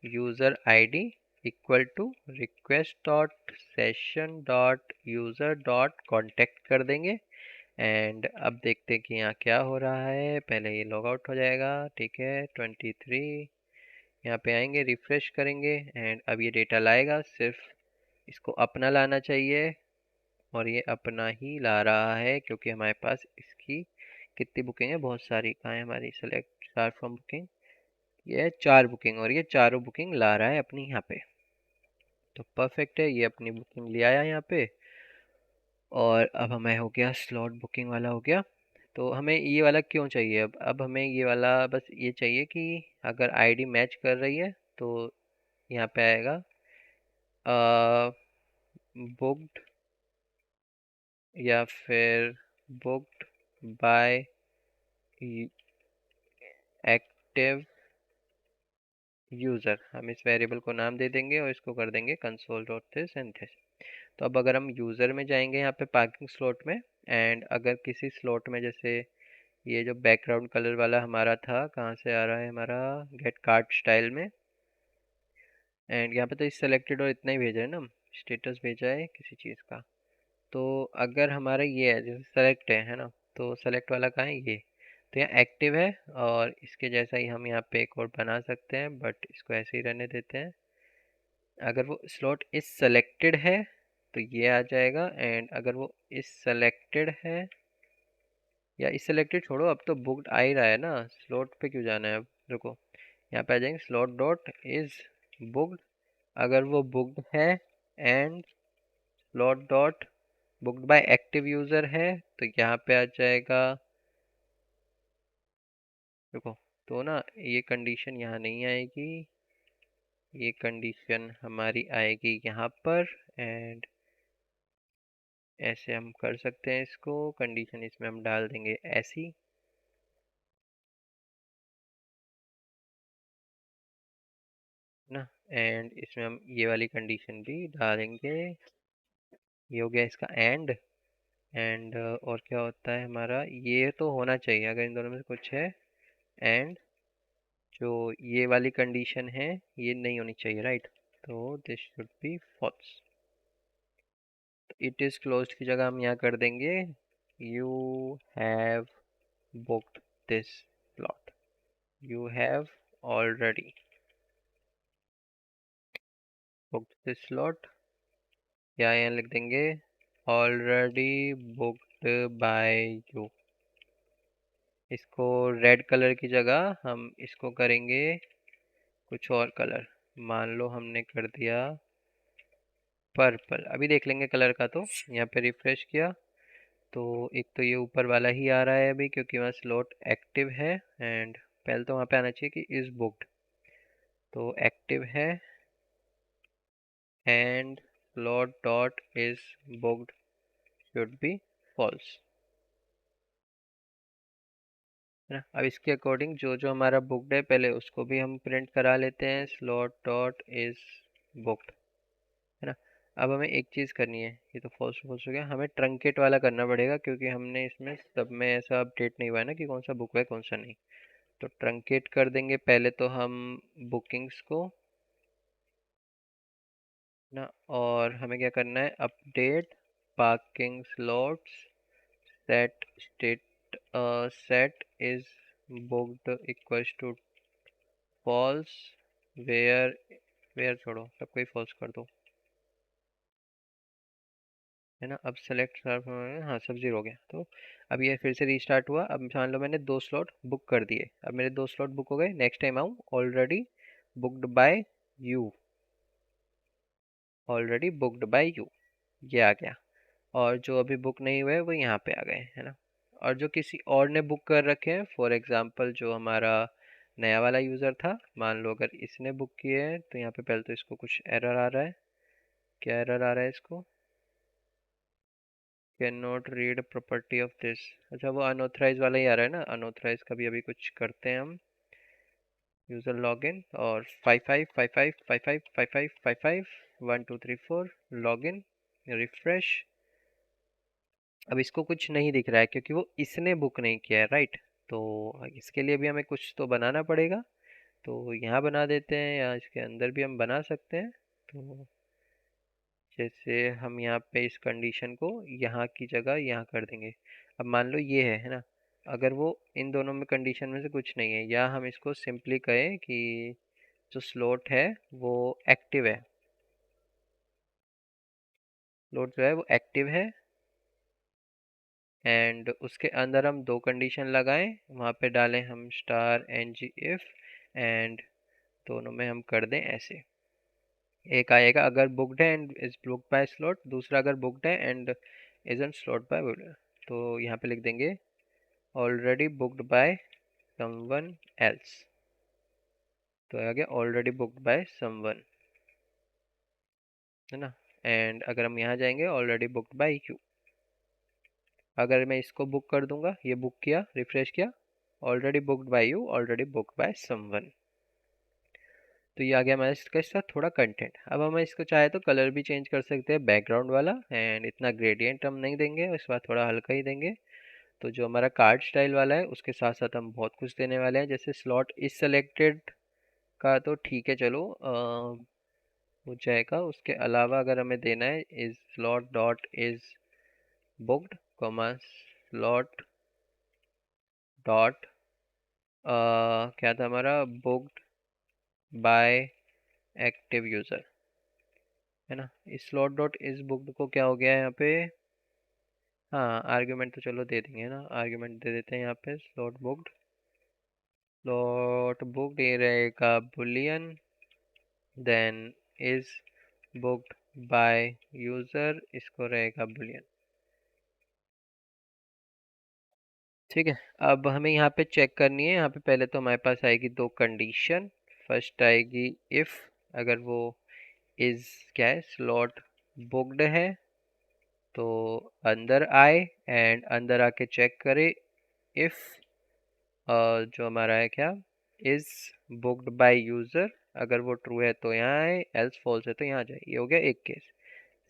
user ID equal to request dot session dot user dot contact कर देंगे। एंड अब देखते हैं कि यहाँ क्या हो रहा है। पहले ये लॉग आउट हो जाएगा, ठीक है, 23। यहाँ पे आएंगे, रिफ्रेश करेंगे, एंड अब ये डेटा लाएगा, सिर्फ इसको अपना लाना चाहिए, और ये अपना ही ला रहा है क्योंकि हमारे पास इसकी कितनी बुकिंग है, बहुत सारी। कहाँ है हमारी सेलेक्ट स्टार फ्रॉम बुकिंग, ये है 4 बुकिंग, और ये चारों बुकिंग ला रहा है अपनी यहाँ पे। तो परफेक्ट है, ये अपनी बुकिंग ले आया यहाँ पे। और अब हमें हो गया स्लॉट बुकिंग वाला हो गया। तो हमें ये वाला क्यों चाहिए? अब हमें ये वाला बस ये चाहिए कि अगर आईडी मैच कर रही है तो यहाँ पे आएगा बुक्ड, या फिर बुक्ड बाय एक्टिव यूज़र। हम इस वेरिएबल को नाम दे देंगे और इसको कर देंगे console dot this and this. तो अब अगर हम यूज़र में जाएंगे यहाँ पे पार्किंग स्लॉट में, एंड अगर किसी स्लॉट में, जैसे ये जो बैकग्राउंड कलर वाला हमारा था, कहाँ से आ रहा है हमारा, गेट कार्ड स्टाइल में, एंड यहाँ पे तो इस सेलेक्टेड और इतना ही भेजा है ना, स्टेटस भेजा है किसी चीज़ का। तो अगर हमारा ये है जैसे सेलेक्ट है ना, तो सेलेक्ट वाला कहाँ है, ये तो यहाँ एक्टिव है। और इसके जैसा ही हम यहाँ पे एक और बना सकते हैं, बट इसको ऐसे ही रहने देते हैं। अगर वो स्लॉट इस सेलेक्टेड है तो ये आ जाएगा, एंड अगर वो इस सेलेक्टेड है, या इस सेलेक्टेड छोड़ो, अब तो बुकड आ ही रहा है ना, स्लॉट पे क्यों जाना है? अब रुको, यहाँ पे आ जाएंगे स्लॉट डॉट इज बुकड। अगर वो बुकड है and slot dot booked by active user है, तो यहाँ पे आ जाएगा, देखो, तो ना ये कंडीशन यहाँ नहीं आएगी, ये कंडीशन हमारी आएगी यहाँ पर। एंड ऐसे हम कर सकते हैं इसको, कंडीशन इसमें हम डाल देंगे ऐसी ना, एंड इसमें हम ये वाली कंडीशन भी डालेंगे। ये हो गया इसका एंड और क्या होता है हमारा, ये तो होना चाहिए अगर इन दोनों में से कुछ है। एंड जो ये वाली कंडीशन है ये नहीं होनी चाहिए, राइट? तो this should be false. It is closed की जगह हम यहाँ कर देंगे you have booked this slot, you have already booked this slot, या यहाँ लिख देंगे ऑलरेडी बुक्ड बाय यू। इसको रेड कलर की जगह हम इसको करेंगे कुछ और कलर, मान लो हमने कर दिया पर्पल। अभी देख लेंगे कलर का, तो यहाँ पे रिफ्रेश किया तो एक तो ये ऊपर वाला ही आ रहा है अभी, क्योंकि वहाँ स्लॉट एक्टिव है। एंड पहले तो वहाँ पे आना चाहिए कि इज बुक्ड, तो एक्टिव है and slot dot is booked should be false, है ना? अब इसके अकॉर्डिंग जो जो हमारा बुक्ड है पहले उसको भी हम प्रिंट करा लेते हैं, स्लॉट डॉट इज बुक्ड, है ना? अब हमें एक चीज़ करनी है, ये तो फॉल्स फॉल्स हो गया, हमें ट्रंकेट वाला करना पड़ेगा, क्योंकि हमने इसमें सब में ऐसा अपडेट नहीं हुआ है ना कि कौन सा बुक है कौन सा नहीं। तो ट्रंकेट कर देंगे पहले तो हम बुकिंग्स को ना, और हमें क्या करना है, update parking slots set state set is booked equals to false, where, where छोड़ो सबको ही फॉल्स कर दो, है ना? अब सेलेक्ट, हाँ सब जीरो हो गया। तो अब ये फिर से रीस्टार्ट हुआ। अब मान लो मैंने 2 स्लॉट बुक कर दिए, अब मेरे 2 स्लॉट बुक हो गए, नेक्स्ट टाइम आऊँ already booked by you, already booked by you, ये आ गया। और जो अभी बुक नहीं हुए वो यहाँ पे आ गए, है ना? और जो किसी और ने बुक कर रखे हैं, फॉर एग्जांपल जो हमारा नया वाला यूज़र था, मान लो अगर इसने बुक किए हैं, तो यहाँ पे पहले तो इसको कुछ एरर आ रहा है। क्या एरर आ रहा है इसको? Can not read property of this. अच्छा, वो अनऑथराइज वाला ही आ रहा है ना, अनऑथराइज का भी अभी कुछ करते हैं हम। यूज़र लॉगिन और 5555555555 लॉगिन, रिफ्रेश। अब इसको कुछ नहीं दिख रहा है क्योंकि वो इसने बुक नहीं किया है, राइट? तो इसके लिए भी हमें कुछ तो बनाना पड़ेगा, तो यहाँ बना देते हैं, या इसके अंदर भी हम बना सकते हैं। तो जैसे हम यहाँ पे इस कंडीशन को यहाँ की जगह यहाँ कर देंगे। अब मान लो ये है ना, अगर वो इन दोनों में कंडीशन में से कुछ नहीं है, या हम इसको सिंपली कहें कि जो स्लॉट है वो एक्टिव है, स्लॉट जो है वो एक्टिव है, एंड उसके अंदर हम 2 कंडीशन लगाएं, वहाँ पे डालें हम star N G if, and दोनों में हम कर दें ऐसे, एक आएगा अगर बुकड है and is booked by slot, दूसरा अगर बुकड है एंड इजंट स्लॉट बाय। तो यहाँ पे लिख देंगे already booked by someone else. तो आ गया ऑलरेडी बुकड बाय समवन, है ना। एंड अगर हम यहाँ जाएंगे ऑलरेडी बुकड बाय यू, अगर मैं इसको बुक कर दूंगा, ये बुक किया, रिफ्रेश किया, already booked by you, already booked by someone. तो ये आ गया हमारे इसका इसका थोड़ा कंटेंट। अब हम इसको चाहे तो कलर भी चेंज कर सकते हैं बैकग्राउंड वाला, एंड इतना ग्रेडियंट हम नहीं देंगे, इस बार थोड़ा हल्का ही देंगे। तो जो हमारा कार्ड स्टाइल वाला है उसके साथ साथ हम बहुत कुछ देने वाले हैं, जैसे स्लॉट इज सेलेक्टेड का तो ठीक है चलो हो जाएगा। उसके अलावा अगर हमें देना है is slot dot is booked comma slot dot क्या था हमारा, बुक्ड बाय एक्टिव यूज़र, है ना। इस स्लॉट डॉट इज बुक्ड को क्या हो गया है यहाँ पे, हाँ आर्ग्यूमेंट तो चलो दे देंगे ना, आर्ग्यूमेंट दे देते हैं यहाँ पे स्लॉट बुक्ड ये रहेगा boolean, then is booked by user इसको रहेगा बुलियन। ठीक है। अब हमें यहाँ पे चेक करनी है, यहाँ पे पहले तो हमारे पास आएगी दो कंडीशन। फर्स्ट आएगी इफ़, अगर वो इज़ क्या है स्लॉट बुक्ड है तो अंदर आए, एंड अंदर आके चेक करे इफ़ जो हमारा है क्या, इज़ बुक्ड बाय यूज़र, अगर वो ट्रू है तो यहाँ आए, एल्स फॉल्स है तो यहाँ जाए। ये हो गया एक केस।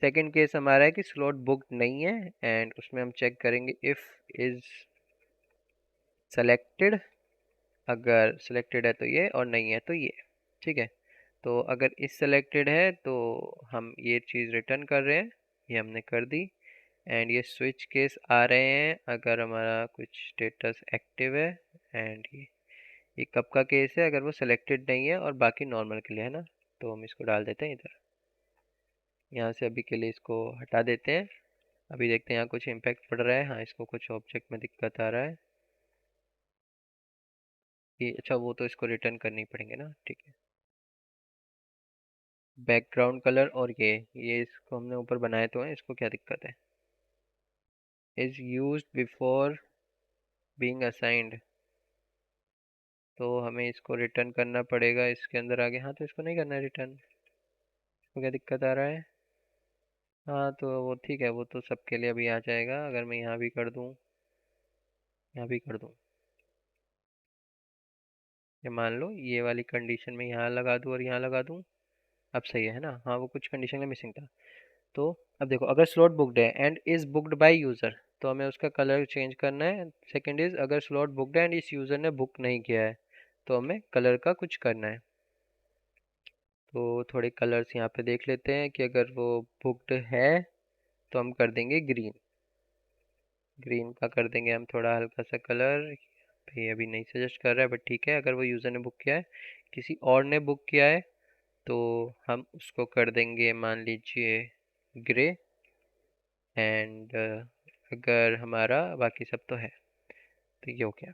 सेकंड केस हमारा है कि स्लॉट बुक्ड नहीं है, एंड उसमें हम चेक करेंगे इफ़ इज़ सेलेक्टेड, अगर सिलेक्टेड है तो ये और नहीं है तो ये। ठीक है। तो अगर इस सेलेक्टेड है तो हम ये चीज़ रिटर्न कर रहे हैं, ये हमने कर दी। एंड ये स्विच केस आ रहे हैं अगर हमारा कुछ स्टेटस एक्टिव है, एंड ये कब का केस है, अगर वो सिलेक्टेड नहीं है और बाकी नॉर्मल के लिए है ना। तो हम इसको डाल देते हैं इधर, यहाँ से अभी के लिए इसको हटा देते हैं। अभी देखते हैं यहाँ कुछ इम्पैक्ट पड़ रहा है, हाँ इसको कुछ ऑब्जेक्ट में दिक्कत आ रहा है कि अच्छा वो तो इसको रिटर्न करनी पड़ेंगे ना, ठीक है। बैकग्राउंड कलर और ये इसको हमने ऊपर बनाए तो हैं, इसको क्या दिक्कत है, is used before being assigned, तो हमें इसको रिटर्न करना पड़ेगा इसके अंदर आगे। हाँ तो इसको नहीं करना है रिटर्न, इसको क्या दिक्कत आ रहा है। हाँ तो वो ठीक है, वो तो सबके लिए अभी आ जाएगा। अगर मैं यहाँ भी कर दूँ, यहाँ भी कर दूँ, ये मान लो ये वाली कंडीशन में यहाँ लगा दूँ और यहाँ लगा दूँ, अब सही है ना। हाँ वो कुछ कंडीशन में मिसिंग था। तो अब देखो अगर स्लॉट बुकड है and is booked by user तो हमें उसका कलर चेंज करना है। सेकंड इज अगर स्लॉट बुकड है एंड इस यूज़र ने बुक नहीं किया है तो हमें कलर का कुछ करना है। तो थोड़े कलर्स यहाँ पे देख लेते हैं कि अगर वो बुकड है तो हम कर देंगे ग्रीन, ग्रीन का कर देंगे हम थोड़ा हल्का सा कलर। भाई अभी नहीं सजेस्ट कर रहा है बट ठीक है, अगर वो यूज़र ने बुक किया है, किसी और ने बुक किया है तो हम उसको कर देंगे मान लीजिए ग्रे। एंड अगर हमारा बाकी सब तो है तो ये हो गया।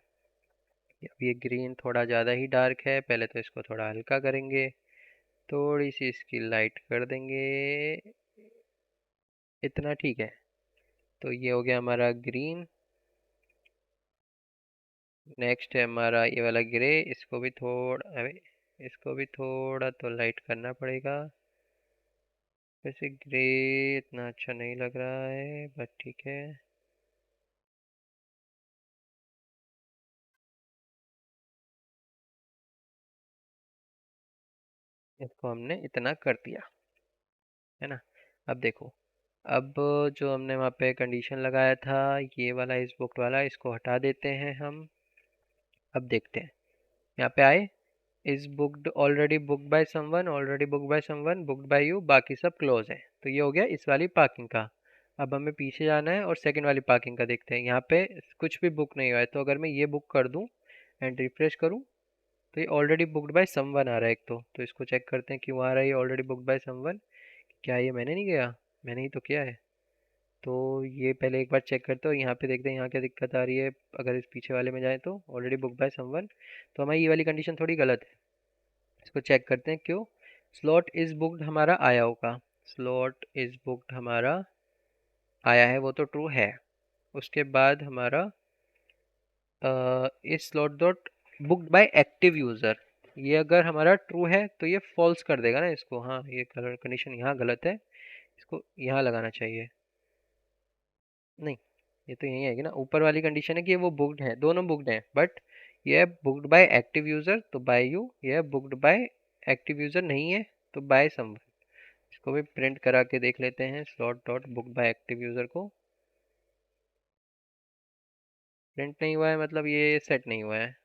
अब ये ग्रीन थोड़ा ज़्यादा ही डार्क है, पहले तो इसको थोड़ा हल्का करेंगे, थोड़ी सी इसकी लाइट कर देंगे, इतना ठीक है। तो ये हो गया हमारा ग्रीन। नेक्स्ट है हमारा ये वाला ग्रे, इसको भी थोड़ा अरे इसको भी थोड़ा तो लाइट करना पड़ेगा। वैसे ग्रे इतना अच्छा नहीं लग रहा है बट ठीक है। इसको हमने इतना कर दिया, है ना। अब देखो, अब जो हमने वहाँ पे कंडीशन लगाया था ये वाला इस बुक वाला, इसको हटा देते हैं हम। अब देखते हैं यहाँ पे आए, is booked already booked by someone, already booked by someone, booked by you, बाकी सब क्लोज है। तो ये हो गया इस वाली पार्किंग का। अब हमें पीछे जाना है और सेकंड वाली पार्किंग का देखते हैं। यहाँ पे कुछ भी बुक नहीं हुआ है, तो अगर मैं ये बुक कर दूँ एंड रिफ्रेश करूँ तो ये ऑलरेडी बुक्ड बाय समवन आ रहा है एक। तो इसको चेक करते हैं क्यों आ रहा है ये ऑलरेडी बुक्ड बाय समवन। क्या ये मैंने नहीं किया, मैंने ही तो किया है। तो ये पहले एक बार चेक करते हो, यहाँ पे देखते हैं यहाँ क्या दिक्कत आ रही है। अगर इस पीछे वाले में जाए तो ऑलरेडी बुक बाय समवन, तो हमारी ये वाली कंडीशन थोड़ी गलत है। इसको चेक करते हैं क्यों। स्लॉट इज बुक्ड हमारा आया होगा, स्लॉट इज बुक्ड हमारा आया है, वो तो ट्रू है। उसके बाद हमारा is slot dot booked by active user, ये अगर हमारा ट्रू है तो ये फॉल्स कर देगा ना इसको। हाँ, ये कलर कंडीशन यहाँ गलत है, इसको यहाँ लगाना चाहिए। नहीं, ये तो यही आएगी ना, ऊपर वाली कंडीशन है कि वो बुक्ड है, दोनों बुक्ड हैं, बट ये है बुक्ड बाय एक्टिव यूजर तो बाय यू, ये है बुक्ड बाय एक्टिव यूजर नहीं है तो बाय समवन। इसको भी प्रिंट करा के देख लेते हैं, slot dot booked by active user को। प्रिंट नहीं हुआ है मतलब ये सेट नहीं हुआ है,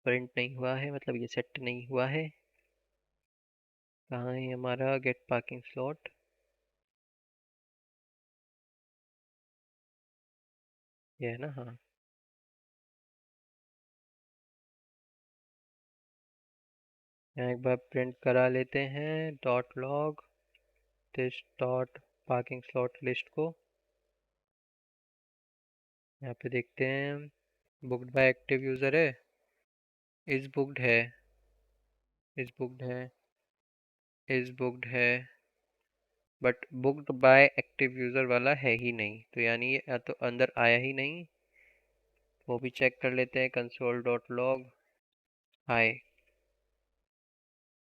प्रिंट नहीं हुआ है मतलब ये सेट नहीं हुआ है। कहाँ है हमारा गेट पार्किंग स्लॉट, ये है ना, हाँ। यहाँ एक बार प्रिंट करा लेते हैं dot log this dot parking slot list को। यहाँ पे देखते हैं, बुक्ड बाय एक्टिव यूज़र है, इज बुक्ड है, इज बुक्ड है, इज बुक्ड है, but booked by active user वाला है ही नहीं, तो यानी ये या तो अंदर आया ही नहीं। वो भी चेक कर लेते हैं, कंसोल डॉट लॉग आए,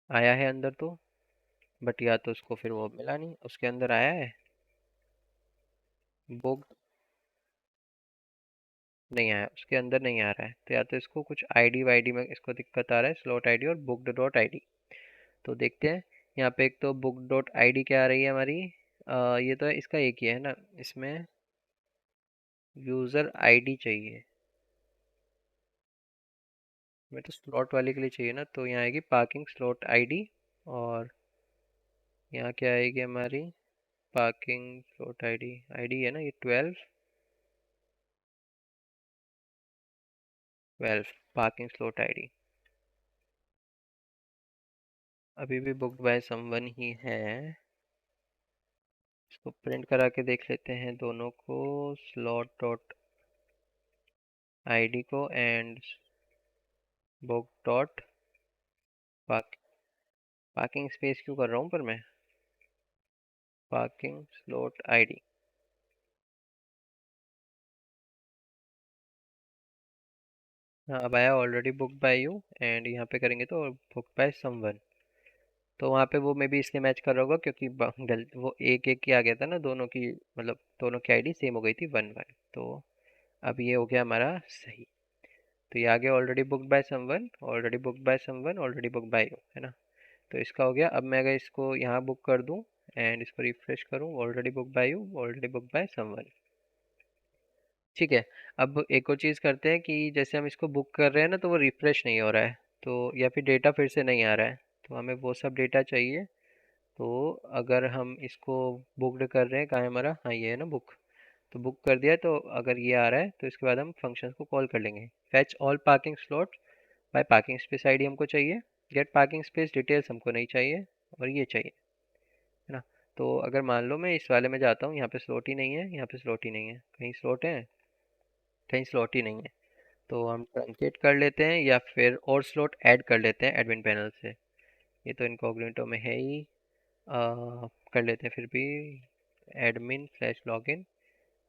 आया है अंदर तो, बट या तो उसको फिर वो मिला नहीं, उसके अंदर आया है बुक्ड, नहीं आया, उसके अंदर नहीं आ रहा है, तो या तो इसको कुछ आईडी वाईडी में इसको दिक्कत आ रहा है, स्लॉट आईडी और बुक्ड डॉट आईडी। तो देखते हैं, यहाँ पे एक तो बुक डॉट आईडी क्या आ रही है हमारी, ये तो है, इसका एक ही है ना, इसमें यूज़र आईडी चाहिए, हमें तो स्लॉट वाले के लिए चाहिए ना, तो यहाँ आएगी पार्किंग स्लॉट आईडी, और यहाँ क्या आएगी हमारी पार्किंग स्लॉट आईडी, आईडी है ना ये 12 पार्किंग स्लॉट आईडी, अभी भी बुक्ड बाय समवन ही है। इसको प्रिंट करा के देख लेते हैं दोनों को, स्लॉट डॉट आईडी को and book dot parking space क्यों कर रहा हूँ पर मैं, पार्किंग स्लॉट आईडी। हाँ, अब आया already book by you, and यहाँ पे करेंगे तो बुक बाय समवन, तो वहाँ पे वो मे बी इसलिए मैच कर रहा होगा क्योंकि वो एक एक की आ गया था ना दोनों की, मतलब दोनों की आईडी सेम हो गई थी 1 1, तो अब ये हो गया हमारा सही। तो ये आ गया already book by someone, already book by someone, already book by you, है ना। तो इसका हो गया, अब मैं अगर इसको यहाँ बुक कर दूँ एंड इसको रिफ्रेश करूँ, already book by you, already book by someone, ठीक है। अब एक और चीज़ करते हैं कि जैसे हम इसको बुक कर रहे हैं ना तो वो रिफ्रेश नहीं हो रहा है, तो या फिर डेटा फिर से नहीं आ रहा है, तो हमें वो सब डेटा चाहिए। तो अगर हम इसको बुकड कर रहे हैं, कहाँ है हमारा, हाँ ये है ना बुक, तो बुक कर दिया, तो अगर ये आ रहा है तो इसके बाद हम फंक्शन को कॉल कर लेंगे, fetch all parking slot by parking space ID हमको चाहिए, गेट पार्किंग स्पेस डिटेल्स हमको नहीं चाहिए, और ये चाहिए, है ना। तो अगर मान लो मैं इस वाले में जाता हूँ, यहाँ पे स्लॉट ही नहीं है, यहाँ पे स्लॉट ही नहीं है, कहीं स्लॉट है, कहीं स्लॉट ही नहीं है, तो हम ट्रंकेट कर लेते हैं या फिर और स्लॉट ऐड कर लेते हैं एडमिन पैनल से, ये तो इनकॉग्निटो में है ही, कर लेते हैं फिर भी, एडमिन स्लैश लॉगिन,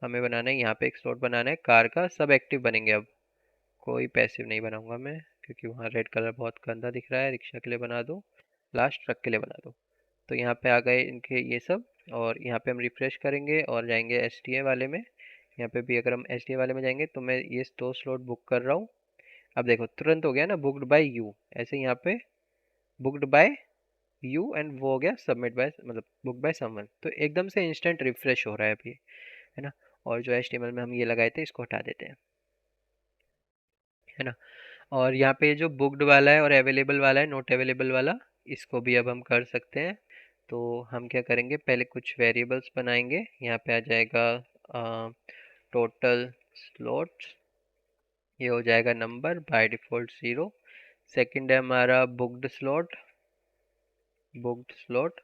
हमें बनाना है यहाँ पे एक स्लॉट बनाना है कार का, सब एक्टिव बनेंगे अब, कोई पैसिव नहीं बनाऊंगा मैं, क्योंकि वहाँ रेड कलर बहुत गंदा दिख रहा है, रिक्शा के लिए बना दो, लास्ट ट्रक के लिए बना दो। तो यहाँ पे आ गए इनके ये सब, और यहाँ पे हम रिफ्रेश करेंगे और जाएंगे एस वाले में, यहाँ पे भी अगर हम एस वाले में जाएंगे तो मैं ये दो स्लॉट बुक कर रहा हूँ, अब देखो तुरंत हो गया ना बुक्ड बाय यू, ऐसे यहाँ पे बुक्ड बाय यू एंड वो हो गया सबमिट बाय, मतलब बुक बाय समवन, तो एकदम से इंस्टेंट रिफ्रेश हो रहा है अभी, है ना। और जो HTML में हम ये लगाए थे इसको हटा देते हैं, है ना। और यहाँ पे जो बुक्ड वाला है और अवेलेबल वाला है, नोट अवेलेबल वाला, इसको भी अब हम कर सकते हैं। तो हम क्या करेंगे, पहले कुछ वेरिएबल्स बनाएंगे, यहाँ पे आ जाएगा टोटल स्लॉट्स, ये हो जाएगा नंबर बाय डिफ़ॉल्ट 0, सेकंड है हमारा बुक्ड स्लॉट, बुक्ड स्लॉट,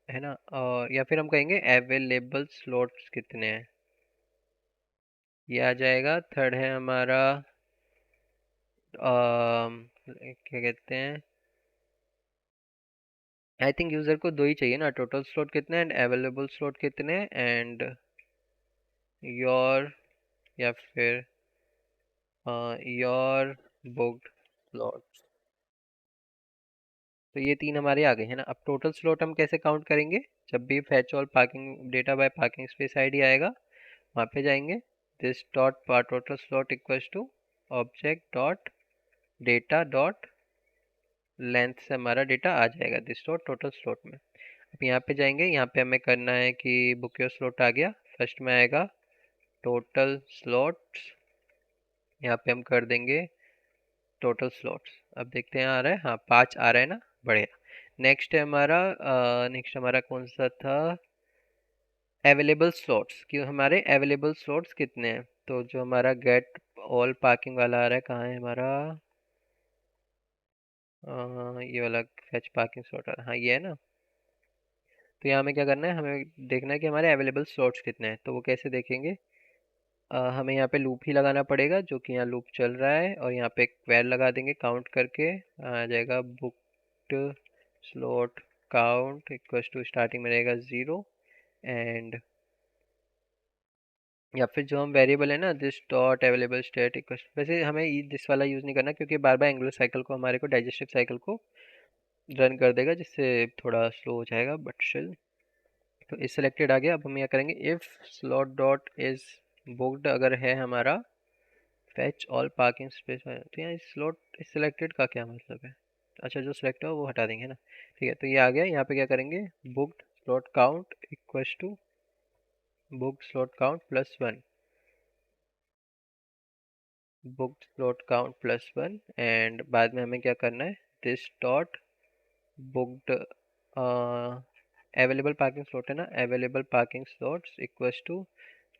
है ना, और या फिर हम कहेंगे अवेलेबल स्लॉट्स कितने हैं, ये आ जाएगा। थर्ड है हमारा क्या कहते हैं, आई थिंक यूज़र को दो ही चाहिए ना, टोटल स्लॉट कितने एंड अवेलेबल स्लॉट कितने एंड योर, या फिर योर बुक्ड स्लॉट। तो ये तीन हमारे आ गए हैं ना। अब टोटल स्लॉट हम कैसे काउंट करेंगे? जब भी fetch all parking data by parking space ID आएगा, वहाँ पे जाएंगे, this dot total slot equals to object dot data dot length से हमारा डेटा आ जाएगा दिस डॉट टोटल स्लॉट में। अब यहाँ पे जाएंगे, यहाँ पे हमें करना है कि बुक योर स्लॉट आ गया, फर्स्ट में आएगा टोटल स्लॉट्स, यहाँ पे हम कर देंगे टोटल स्लॉट्स। अब देखते हैं आ रहा है, हाँ 5 आ रहा है ना, बढ़िया। नेक्स्ट हमारा कौन सा था? अवेलेबल स्लॉट्स, कि हमारे अवेलेबल स्लॉट्स कितने हैं। तो जो हमारा गेट ऑल पार्किंग वाला आ रहा है, कहाँ है हमारा? ये वाला फेच पार्किंग स्लॉट आ रहा है, हाँ ये है ना। तो यहाँ हमें क्या करना है, हमें देखना है कि हमारे अवेलेबल स्लॉट्स कितने हैं। तो वो कैसे देखेंगे? हमें यहाँ पे लूप ही लगाना पड़ेगा, जो कि यहाँ लूप चल रहा है, और यहाँ पे एक क्वेर लगा देंगे काउंट करके, आ जाएगा booked slot count equals to, starting में रहेगा 0 एंड, या फिर जो हम वेरिएबल है ना this dot available state equal, वैसे हमें दिस वाला यूज़ नहीं करना, क्योंकि बार बार एंगुलर साइकिल को, हमारे को डाइजेस्टिव साइकिल को रन कर देगा, जिससे थोड़ा स्लो हो जाएगा, बट स्टिल। तो इस सेलेक्टेड आ गया। अब हम यहाँ करेंगे if slot dot is booked, अगर है हमारा फैच ऑल पार्किंग स्पेस। तो यहाँ इस स्लॉट इस सिलेक्टेड का क्या मतलब है? अच्छा, जो सिलेक्ट हो वो हटा देंगे ना। ठीक है, तो ये आ गया। यहाँ पे क्या करेंगे, booked slot count equals to booked slot count plus 1, booked slot count plus 1, and बाद में हमें क्या करना है, this dot booked available parking slot है ना, available parking slots equals to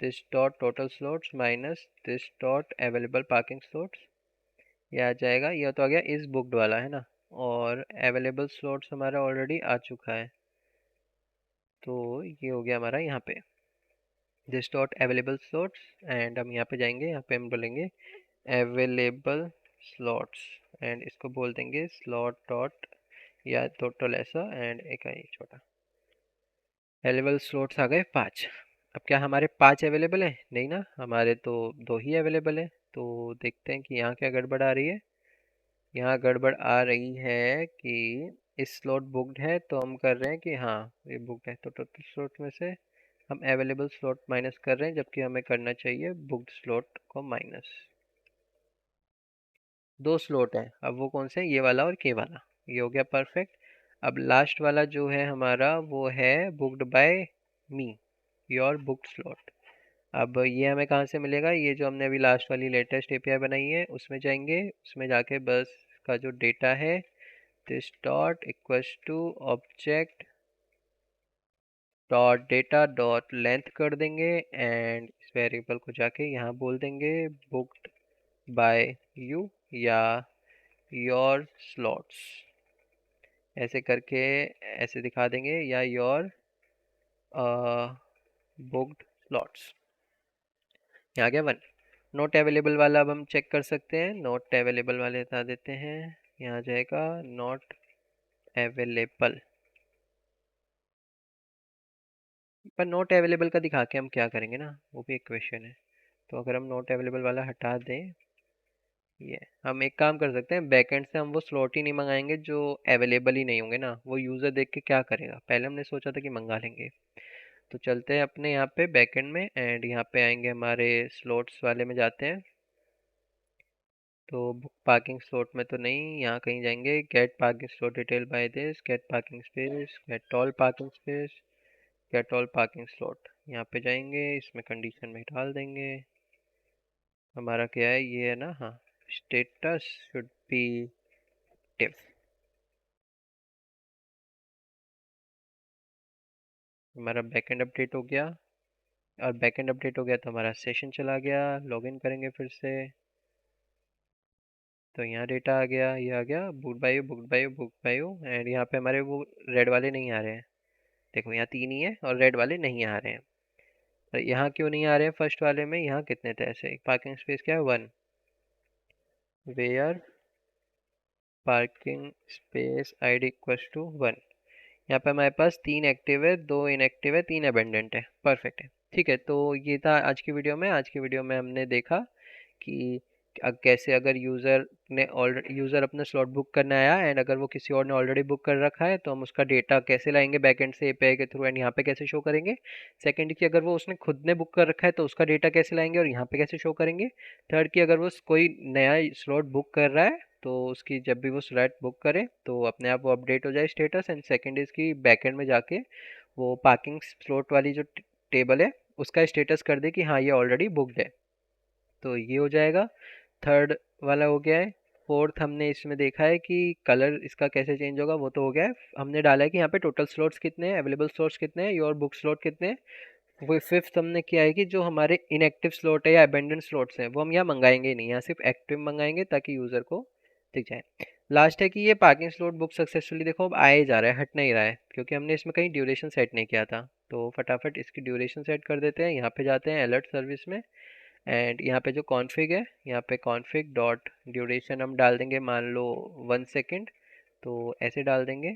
this dot total slots minus this dot available parking slots. ये आ जाएगा, ये तो आ गया इस बुक्ड वाला है ना, और अवेलेबल स्लॉट्स हमारा ऑलरेडी आ चुका है, तो ये हो गया हमारा यहाँ पे this dot available slots. And हम यहाँ पे जाएंगे, यहाँ पे हम बोलेंगे अवेलेबल स्लॉट्स, एंड इसको बोल देंगे स्लॉट डॉट, या टोटल ऐसा, एंड एक आई छोटा। अवेलेबल स्लॉट्स आ गए 5। अब क्या हमारे 5 अवेलेबल है? नहीं ना, हमारे तो 2 ही अवेलेबल है। तो देखते हैं कि यहाँ क्या गड़बड़ आ रही है। यहाँ गड़बड़ आ रही है कि इस स्लॉट बुकड है, तो हम कर रहे हैं कि हाँ ये बुकड है, तो टोटल स्लॉट में से हम अवेलेबल स्लॉट माइनस कर रहे हैं, जबकि हमें करना चाहिए बुकड स्लॉट को माइनस। दो स्लॉट है, अब वो कौन से हैं? ये वाला और के वाला। ये हो गया परफेक्ट। अब लास्ट वाला जो है हमारा, वो है booked by me, your booked slot. अब ये हमें कहाँ से मिलेगा? ये जो हमने अभी लास्ट वाली लेटेस्ट एपीआई बनाई है, उसमें जाएंगे, उसमें जाके बस का जो डेटा है this dot equals to object dot data dot length कर देंगे, एंड इस वेरिएबल को जाके यहाँ बोल देंगे बुक्ड बाय यू, या योर स्लॉट्स, ऐसे करके ऐसे दिखा देंगे, या योर बुक्ड स्लॉट्स। यहाँ आ गया 1। नॉट अवेलेबल वाला अब हम चेक कर सकते हैं, नॉट अवेलेबल वाले बता देते हैं। यहाँ आ जाएगा नॉट अवेलेबल, पर नॉट अवेलेबल का दिखा के हम क्या करेंगे ना, वो भी एक क्वेश्चन है। तो अगर हम नॉट अवेलेबल वाला हटा दें, ये हम एक काम कर सकते हैं, बैकएंड से हम वो स्लॉट ही नहीं मंगाएंगे जो अवेलेबल ही नहीं होंगे ना, वो यूज़र देख के क्या करेगा। पहले हमने सोचा था कि मंगा लेंगे। तो चलते हैं अपने यहाँ पे बैकएंड में, एंड यहाँ पे आएंगे, हमारे स्लॉट्स वाले में जाते हैं। तो बुक पार्किंग स्लॉट में तो नहीं, यहाँ कहीं जाएंगे, get parking slot detail by this, get parking space, get all parking space, get all parking slot. यहाँ पे जाएंगे, इसमें कंडीशन में डाल देंगे, हमारा क्या है ये है ना, हाँ स्टेटस शुड बी एक्टिव। हमारा बैकएंड अपडेट हो गया, और बैकएंड अपडेट हो गया तो हमारा सेशन चला गया, लॉगिन करेंगे फिर से। तो यहाँ डेटा आ गया, ये आ गया book bio book bio book bio, and यहाँ पे हमारे वो रेड वाले नहीं आ रहे हैं। देखो यहाँ 3 ही है और रेड वाले नहीं आ रहे हैं। तो यहाँ क्यों नहीं आ रहे हैं? फर्स्ट वाले में यहाँ कितने थे ऐसे? पार्किंग स्पेस क्या है? 1, where parking space ID equals to 1। यहाँ पे हमारे पास 3 एक्टिव है, 2 इनएक्टिव है, 3 अबेंडेंट है। परफेक्ट है। ठीक है, तो ये था आज की वीडियो में हमने देखा कि कैसे अगर यूज़र अपना स्लॉट बुक करने आया एंड अगर वो किसी और ने ऑलरेडी बुक कर रखा है तो हम उसका डेटा कैसे लाएंगे बैकएंड से एपीआई के थ्रू एंड यहाँ पे कैसे शो करेंगे। सेकंड कि अगर वो उसने खुद ने बुक कर रखा है तो उसका डेटा कैसे लाएंगे और यहाँ पे कैसे शो करेंगे। थर्ड कि अगर वो कोई नया स्लॉट बुक कर रहा है तो उसकी जब भी वो स्लॉट बुक करे तो अपने आप वो अपडेट हो जाए स्टेटस। एंड सेकंड इज़ की बैकएंड में जाके वो पार्किंग स्लॉट वाली जो टेबल है उसका स्टेटस कर दे कि हाँ ये ऑलरेडी बुकड है। तो ये हो जाएगा, थर्ड वाला हो गया है। फोर्थ हमने इसमें देखा है कि कलर इसका कैसे चेंज होगा, वो तो हो गया है। हमने डाला है कि यहाँ पे टोटल स्लॉट्स कितने हैं, अवेलेबल स्लॉट्स कितने हैं, योर बुक स्लॉट कितने हैं। वो फिफ्थ हमने किया है कि जो हमारे इनएक्टिव स्लॉट है या अबेंडन स्लॉट्स हैं वो हम यहाँ मंगाएंगे ही नहीं, यहाँ सिर्फ एक्टिव मंगाएंगे ताकि यूज़र को दिख जाए। लास्ट है कि ये पार्किंग स्लॉट बुक सक्सेसफुली, देखो अब आए जा रहा है, हट नहीं रहा है क्योंकि हमने इसमें कहीं ड्यूरेशन सेट नहीं किया था। तो फटाफट इसकी ड्यूरेशन सेट कर देते हैं। यहाँ पे जाते हैं अलर्ट सर्विस में एंड यहाँ पे जो कॉन्फ़िग है यहाँ पे कॉन्फ़िग डॉट ड्यूरेशन हम डाल देंगे, मान लो 1 सेकेंड। तो ऐसे डाल देंगे,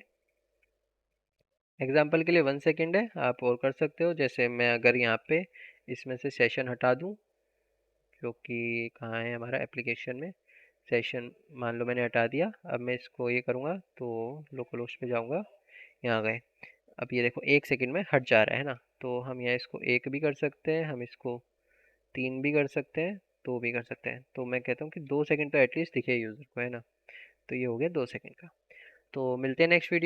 एग्जाम्पल के लिए 1 सेकेंड है, आप और कर सकते हो। जैसे मैं अगर यहाँ पे इसमें से सेशन हटा दूँ, जो कि कहाँ है हमारा एप्लीकेशन में सेशन, मान लो मैंने हटा दिया। अब मैं इसको ये करूँगा तो लोकल होस्ट पे जाऊँगा, यहाँ गए। अब ये देखो 1 सेकेंड में हट जा रहा है ना। तो हम यहाँ इसको 1 भी कर सकते हैं, हम इसको 3 भी कर सकते हैं, 2 भी कर सकते हैं। तो मैं कहता हूँ कि 2 सेकंड तो एटलीस्ट दिखे यूज़र को, है ना। तो ये हो गया 2 सेकंड का। तो मिलते हैं नेक्स्ट वीडियो।